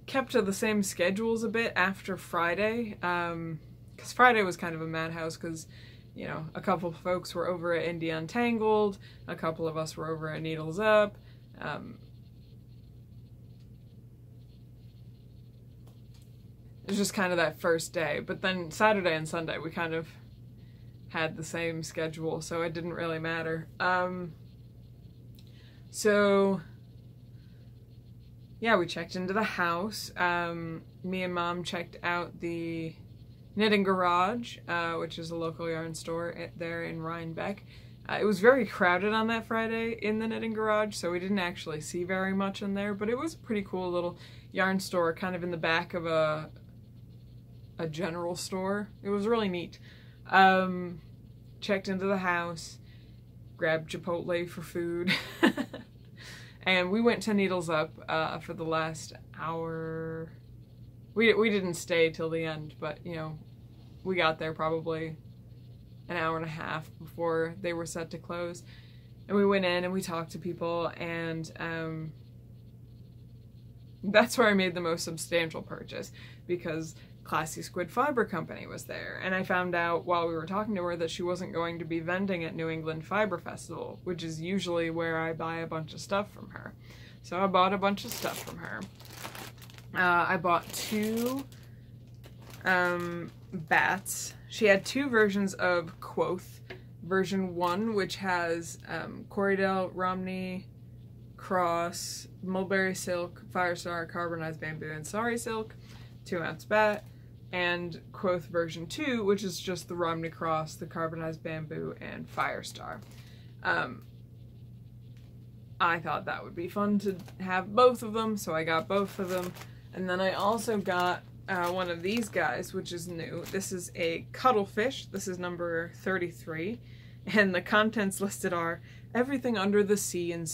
kept to the same schedules a bit after Friday, because Friday was kind of a madhouse because, you know, a couple of folks were over at Indie Untangled, a couple of us were over at Needles Up. It was just kind of that first day, but then Saturday and Sunday we kind of had the same schedule, so it didn't really matter. So yeah, we checked into the house. Me and Mom checked out the Knitting Garage, which is a local yarn store there in Rhinebeck. It was very crowded on that Friday in the Knitting Garage, so we didn't actually see very much in there, but it was a pretty cool little yarn store kind of in the back of a general store. It was really neat. Checked into the house, grabbed Chipotle for food, and we went to Needles Up for the last hour. We didn't stay till the end, but, you know, we got there probably an hour and a half before they were set to close. And we went in and we talked to people, and that's where I made the most substantial purchase, because Classy Squid Fiber Company was there, and I found out while we were talking to her that she wasn't going to be vending at New England Fiber Festival, which is usually where I buy a bunch of stuff from her. So I bought a bunch of stuff from her. I bought 2 bats. She had 2 versions of Quoth. Version 1, which has Corriedale, Romney, Cross, Mulberry Silk, Firestar, Carbonized Bamboo, and Sari Silk, 2-ounce bat. And Quoth version 2, which is just the Romney Cross, the Carbonized Bamboo, and Firestar. I thought that would be fun to have both of them, so I got both of them. And then I also got one of these guys, which is new. This is a cuttlefish. This is number 33. And the contents listed are everything under the sea and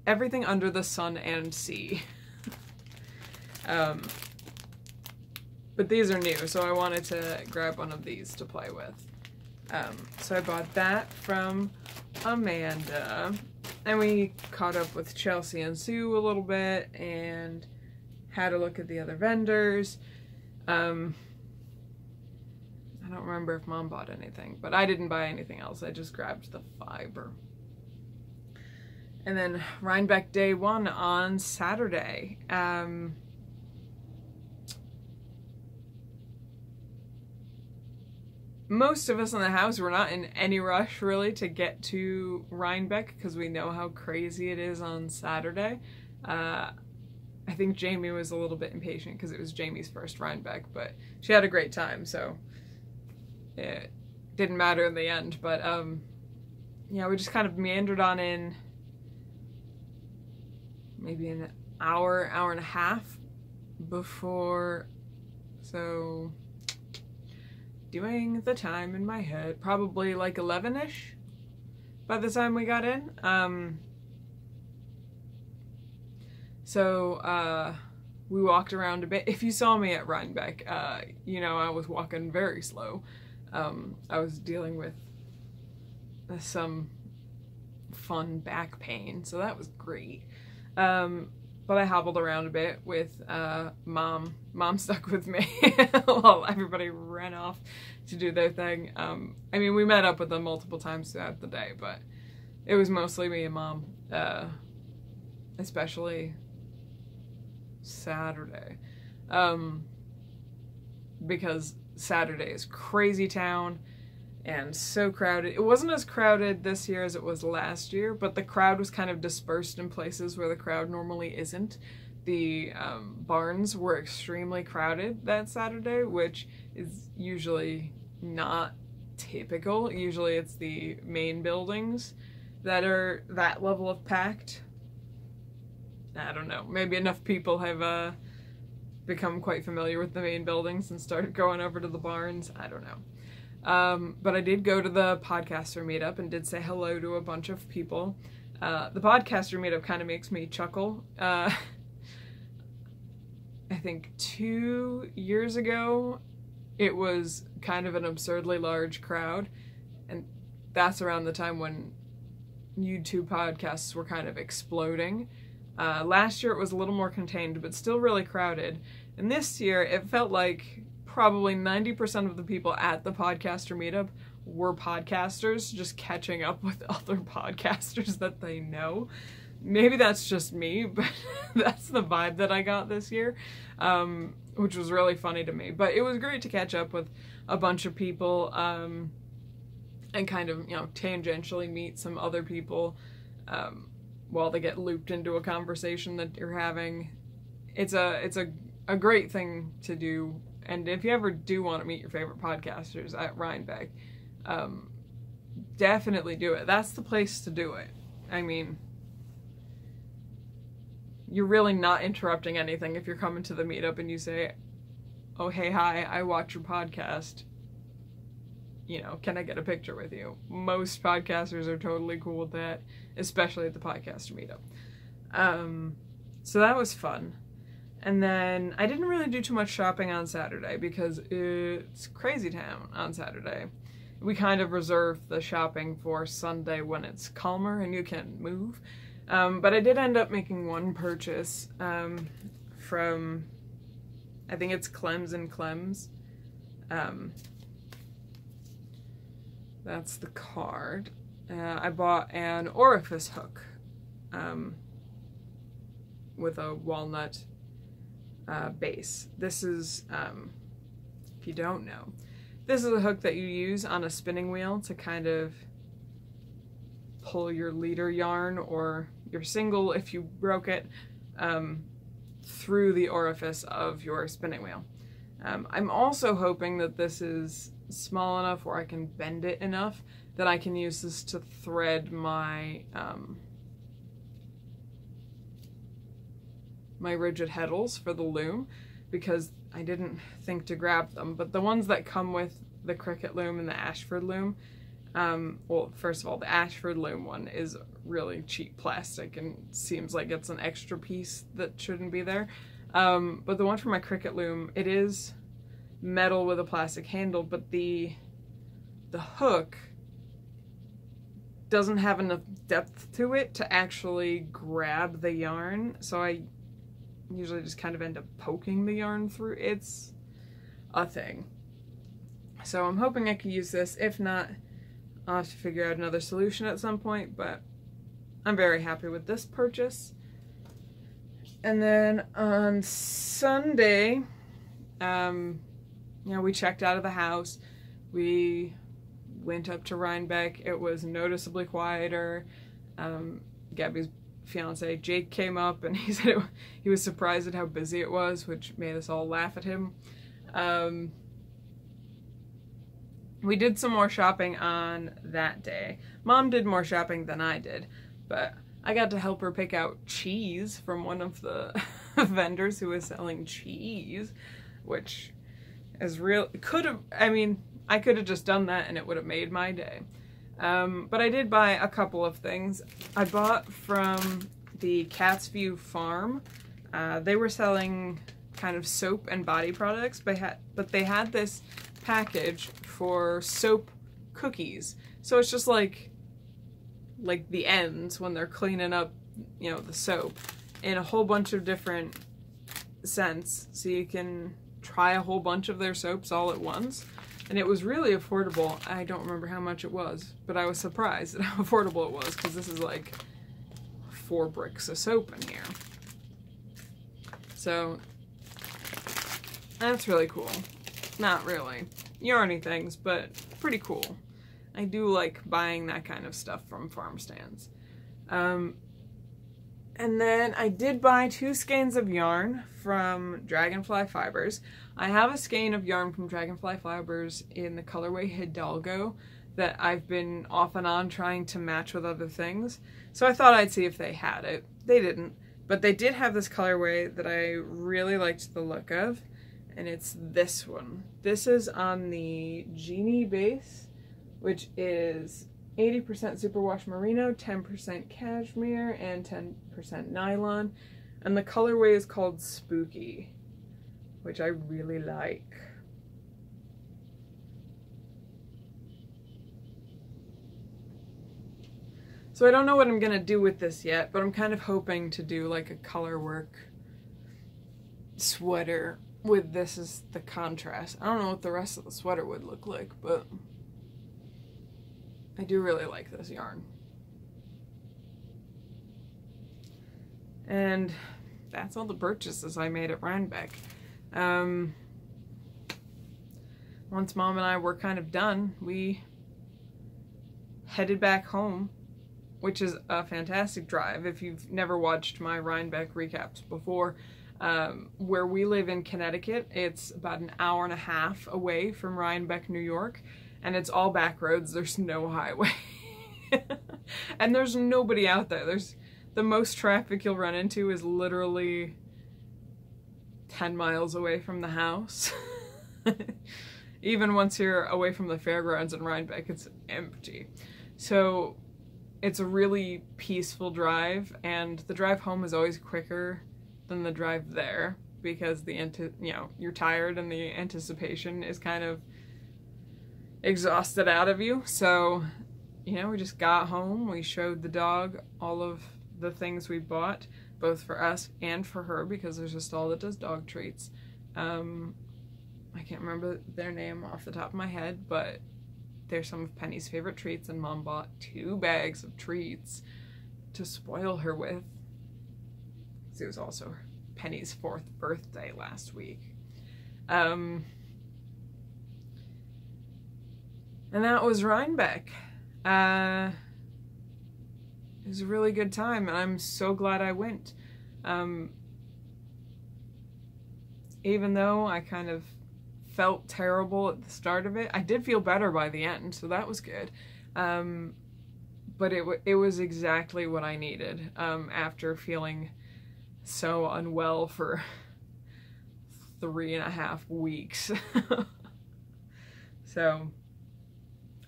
everything under the sun and sea. But these are new, so I wanted to grab one of these to play with. So I bought that from Amanda. And we caught up with Chelsea and Sue a little bit and had a look at the other vendors. I don't remember if Mom bought anything, but I didn't buy anything else. I just grabbed the fiber. And then Rhinebeck Day 1 on Saturday. Most of us in the house were not in any rush really to get to Rhinebeck because we know how crazy it is on Saturday. I think Jamie was a little bit impatient because it was Jamie's first Rhinebeck, but she had a great time, so it didn't matter in the end. But yeah, we just kind of meandered on in maybe an hour, hour and a half before, so doing the time in my head, probably like 11-ish by the time we got in. So we walked around a bit. If you saw me at Rhinebeck, you know I was walking very slow. I was dealing with some fun back pain, so that was great. But I hobbled around a bit with Mom. Mom stuck with me while everybody ran off to do their thing. I mean, we met up with them multiple times throughout the day, but it was mostly me and Mom, especially Saturday. Because Saturday is crazy town and so crowded. It wasn't as crowded this year as it was last year, but the crowd was kind of dispersed in places where the crowd normally isn't. the barns were extremely crowded that Saturday, which is usually not typical. Usually it's the main buildings that are that level of packed. I don't know, maybe enough people have become quite familiar with the main buildings and started going over to the barns. I don't know. But I did go to the podcaster meetup and did say hello to a bunch of people. The podcaster meetup kind of makes me chuckle. I think 2 years ago, it was kind of an absurdly large crowd, and that's around the time when YouTube podcasts were kind of exploding. Last year it was a little more contained, but still really crowded. And this year it felt like probably 90% of the people at the podcaster meetup were podcasters just catching up with other podcasters that they know. Maybe that's just me, but that's the vibe that I got this year, which was really funny to me. But it was great to catch up with a bunch of people and kind of, you know, tangentially meet some other people while they get looped into a conversation that you're having. It's a great thing to do. And if you ever do want to meet your favorite podcasters at Rhinebeck, definitely do it. That's the place to do it. I mean, you're really not interrupting anything if you're coming to the meetup and you say, oh, hey, hi, I watch your podcast. You know, can I get a picture with you? Most podcasters are totally cool with that, especially at the podcaster meetup. So that was fun. And then I didn't really do too much shopping on Saturday because it's crazy town on Saturday. We kind of reserve the shopping for Sunday when it's calmer and you can move. But I did end up making one purchase from, I think it's Clems and Clems. That's the card. I bought an orifice hook with a walnut base. This is, if you don't know, this is a hook that you use on a spinning wheel to kind of pull your leader yarn or your single, if you broke it, through the orifice of your spinning wheel. I'm also hoping that this is small enough where I can bend it enough that I can use this to thread my my rigid heddles for the loom, because I didn't think to grab them, but the ones that come with the Cricut loom and the Ashford loom, well, first of all, the Ashford loom one is really cheap plastic and seems like it's an extra piece that shouldn't be there. But the one for my Cricut loom, it is metal with a plastic handle, but the hook doesn't have enough depth to it to actually grab the yarn, so I usually just kind of end up poking the yarn through. It's a thing. So I'm hoping I can use this. If not, I'll have to figure out another solution at some point, but I'm very happy with this purchase. And then on Sunday, you know, we checked out of the house. We went up to Rhinebeck. It was noticeably quieter. Gabby's fiance Jake came up and he said he was surprised at how busy it was, which made us all laugh at him. We did some more shopping on that day. Mom did more shopping than I did, but I got to help her pick out cheese from one of the vendors who was selling cheese, which is real. I mean, I could have just done that and it would have made my day. But I did buy a couple of things. I bought from the Cat's View Farm. They were selling kind of soap and body products, but they had this package for soap cookies. So it's just like the ends when they're cleaning up, you know, the soap in a whole bunch of different scents. So you can try a whole bunch of their soaps all at once. And it was really affordable. I don't remember how much it was, but I was surprised at how affordable it was, because this is like 4 bricks of soap in here. So that's really cool. Not really yarny things, but pretty cool. I do like buying that kind of stuff from farm stands. And then I did buy 2 skeins of yarn from Dragonfly Fibers. I have a skein of yarn from Dragonfly Fibers in the colorway Hidalgo that I've been off and on trying to match with other things. So I thought I'd see if they had it. They didn't, but they did have this colorway that I really liked the look of, and it's this one. This is on the Genie base, which is 80% superwash merino, 10% cashmere, and 10% nylon. And the colorway is called Spooky, which I really like. So I don't know what I'm gonna do with this yet, but I'm kind of hoping to do like a color work sweater with this as the contrast. I don't know what the rest of the sweater would look like, but I do really like this yarn. And that's all the purchases I made at Rhinebeck. Once Mom and I were kind of done, we headed back home, which is a fantastic drive. If you've never watched my Rhinebeck recaps before, where we live in Connecticut, it's about an hour and a half away from Rhinebeck, New York, and it's all back roads. There's no highway. And there's nobody out there. The most traffic you'll run into is literally 10 miles away from the house. Even once you're away from the fairgrounds in Rhinebeck, it's empty. So it's a really peaceful drive, and the drive home is always quicker than the drive there because you're tired and the anticipation is kind of exhausted out of you. So, we just got home, we showed the dog all of the things we bought, both for us and for her, because there's a stall that does dog treats. I can't remember their name off the top of my head, but they're some of Penny's favorite treats, and Mom bought 2 bags of treats to spoil her with. It was also Penny's 4th birthday last week. And that was Rhinebeck. It was a really good time, and I'm so glad I went. Even though I kind of felt terrible at the start of it, I did feel better by the end, so that was good. But it was exactly what I needed after feeling so unwell for 3.5 weeks. So,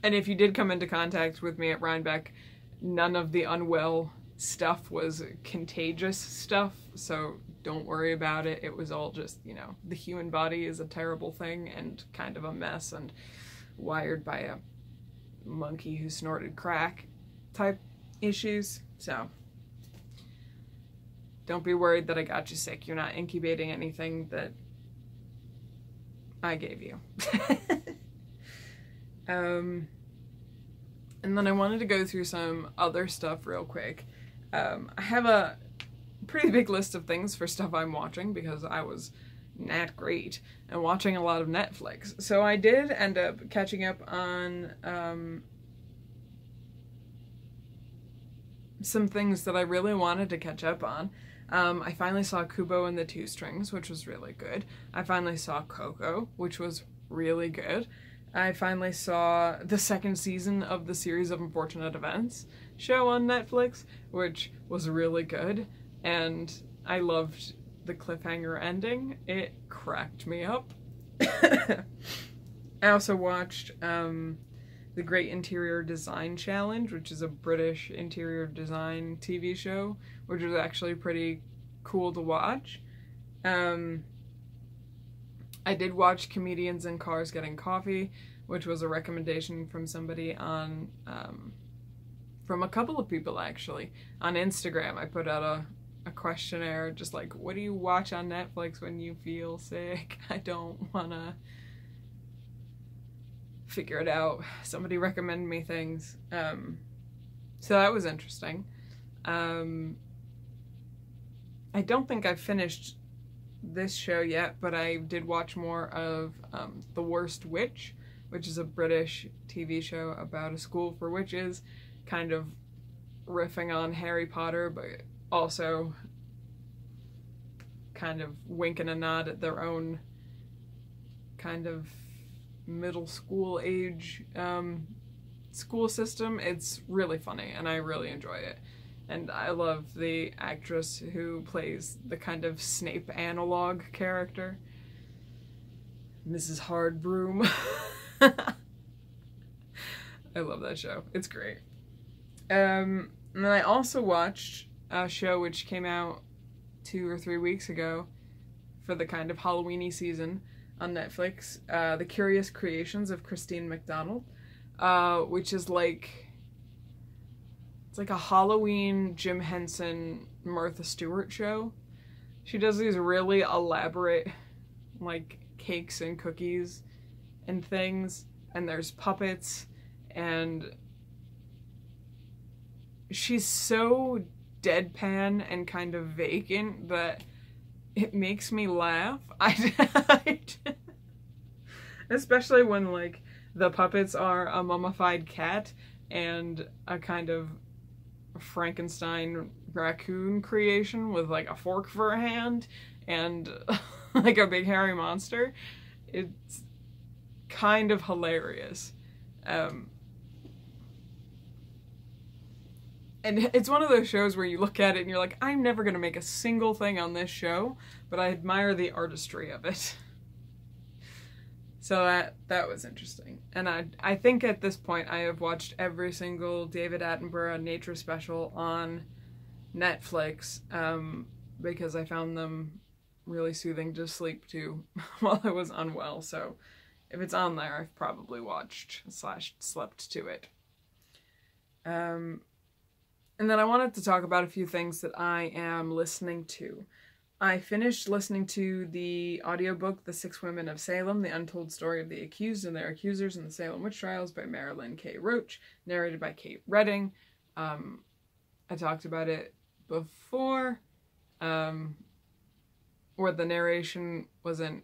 and if you did come into contact with me at Rhinebeck, none of the unwell stuff was contagious stuff, so don't worry about it. It was all just, the human body is a terrible thing and kind of a mess and wired by a monkey who snorted crack type issues. So don't be worried that I got you sick. You're not incubating anything that I gave you. And then I wanted to go through some other stuff real quick. I have a pretty big list of things for stuff I'm watching because I was not great and watching a lot of Netflix. So I did end up catching up on some things that I really wanted to catch up on. I finally saw Kubo and the Two Strings, which was really good. I finally saw Coco, which was really good. I finally saw the 2nd season of the Series of Unfortunate Events show on Netflix, which was really good, and I loved the cliffhanger ending. It cracked me up. I also watched the Great Interior Design Challenge, which is a British interior design TV show, which was actually pretty cool to watch. I did watch Comedians in Cars Getting Coffee, which was a recommendation from somebody on, from a couple of people actually. On Instagram, I put out a questionnaire, just like, what do you watch on Netflix when you feel sick? I don't wanna figure it out. Somebody recommended me things. So that was interesting. I don't think I've finished this show yet, but I did watch more of The Worst Witch, which is a British TV show about a school for witches, kind of riffing on Harry Potter, but also kind of winking a nod at their own kind of middle school age school system. It's really funny and I really enjoy it. And I love the actress who plays the kind of Snape analog character, Mrs. Hardbroom. I love that show. It's great. And then I also watched a show which came out 2 or 3 weeks ago for the kind of Halloween-y season on Netflix, The Curious Creations of Christine McDonald, which is like, it's like a Halloween Jim Henson, Martha Stewart show. She does these really elaborate, like, cakes and cookies and things, and there's puppets, and she's so deadpan and kind of vacant that it makes me laugh. Especially when, like, the puppets are a mummified cat and a kind of Frankenstein raccoon creation with, like, a fork for a hand and like a big hairy monster. It's kind of hilarious. And it's one of those shows where you look at it and you're like, I'm never gonna make a single thing on this show, but I admire the artistry of it. So that was interesting. And I think at this point I have watched every single David Attenborough nature special on Netflix, because I found them really soothing to sleep to while I was unwell. So if it's on there, I've probably watched / slept to it. And then I wanted to talk about a few things that I am listening to. I finished listening to the audiobook, The Six Women of Salem, The Untold Story of the Accused and Their Accusers in the Salem Witch Trials by Marilyn K. Roach, narrated by Kate Redding. I talked about it before, where the narration wasn't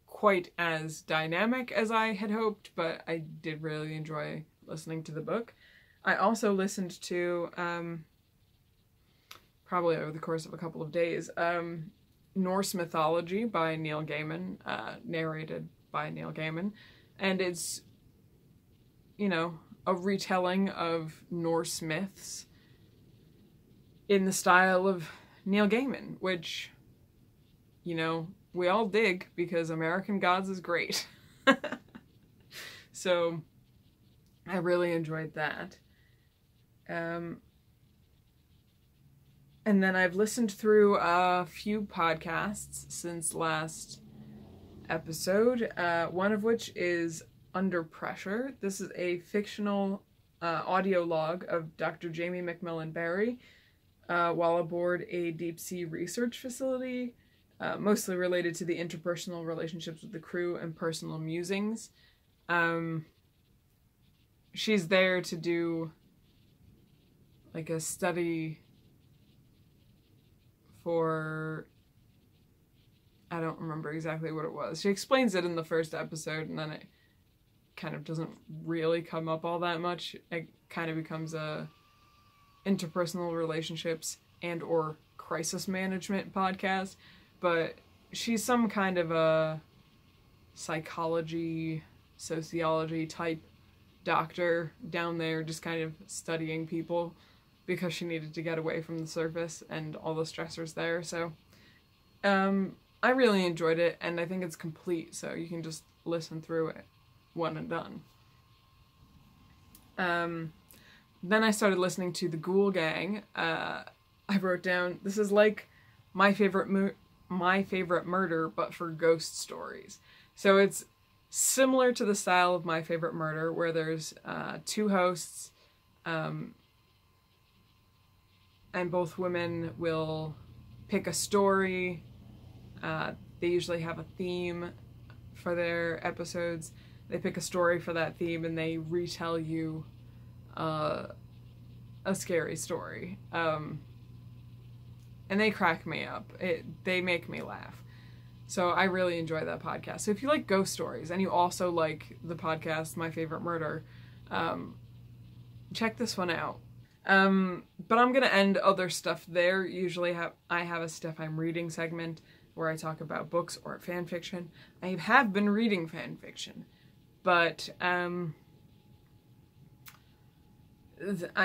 quite as dynamic as I had hoped, but I did really enjoy listening to the book. I also listened to, probably over the course of a couple of days, Norse Mythology by Neil Gaiman, narrated by Neil Gaiman, and it's, you know, a retelling of Norse myths in the style of Neil Gaiman, which, you know, we all dig because American Gods is great. So I really enjoyed that. And then I've listened through a few podcasts since last episode, one of which is Under Pressure. This is a fictional audio log of Dr. Jamie McMillan Barry while aboard a deep-sea research facility, mostly related to the interpersonal relationships with the crew and personal musings. She's there to do like a study for, I don't remember exactly what it was. She explains it in the first episode, and then it kind of doesn't really come up all that much. It kind of becomes a interpersonal relationships and or crisis management podcast, but she's some kind of a psychology, sociology type doctor down there just kind of studying people because she needed to get away from the surface and all the stressors there. So I really enjoyed it, and I think it's complete, so you can just listen through it one and done. Then I started listening to The Ghoul Gang. I wrote down, this is like My Favorite Murder, but for ghost stories. So it's similar to the style of My Favorite Murder, where there's two hosts, and both women will pick a story. They usually have a theme for their episodes. They pick a story for that theme and they retell you a scary story. And they crack me up. They make me laugh. So I really enjoy that podcast. So if you like ghost stories and you also like the podcast My Favorite Murder, check this one out. But I'm gonna end other stuff there. Usually I have a Stuff I'm Reading segment where I talk about books or fan fiction. I have been reading fan fiction, but I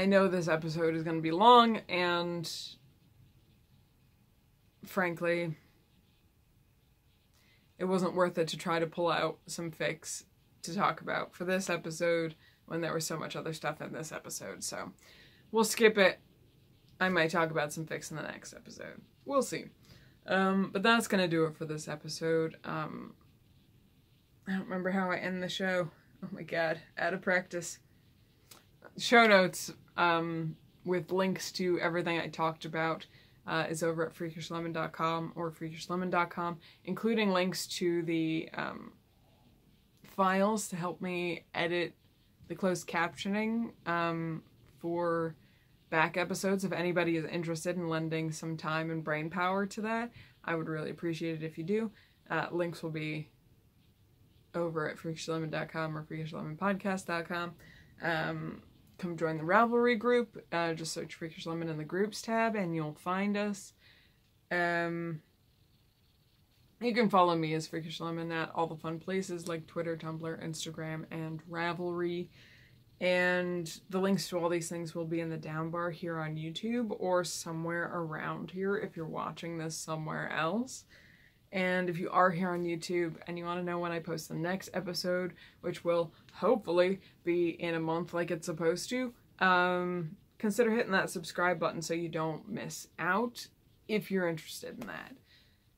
know this episode is gonna be long, and frankly, it wasn't worth it to try to pull out some fics to talk about for this episode when there was so much other stuff in this episode, so we'll skip it. I might talk about some fics in the next episode. We'll see. But that's gonna do it for this episode. I don't remember how I end the show. Oh my god, out of practice. Show notes with links to everything I talked about is over at freakishlemon.com or freakishlemon.com, including links to the files to help me edit the closed captioning for back episodes. If anybody is interested in lending some time and brain power to that, I would really appreciate it if you do. Links will be over at freakishlemon.com or freakishlemonpodcast.com. Come join the Ravelry group. Just search Freakish Lemon in the groups tab and you'll find us. You can follow me as Freakish Lemon at all the fun places like Twitter, Tumblr, Instagram, and Ravelry. And the links to all these things will be in the down bar here on YouTube or somewhere around here if you're watching this somewhere else. And if you are here on YouTube and you want to know when I post the next episode, which will hopefully be in a month like it's supposed to, consider hitting that subscribe button so you don't miss out if you're interested in that.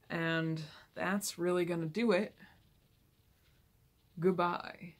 And that's really gonna do it. Goodbye.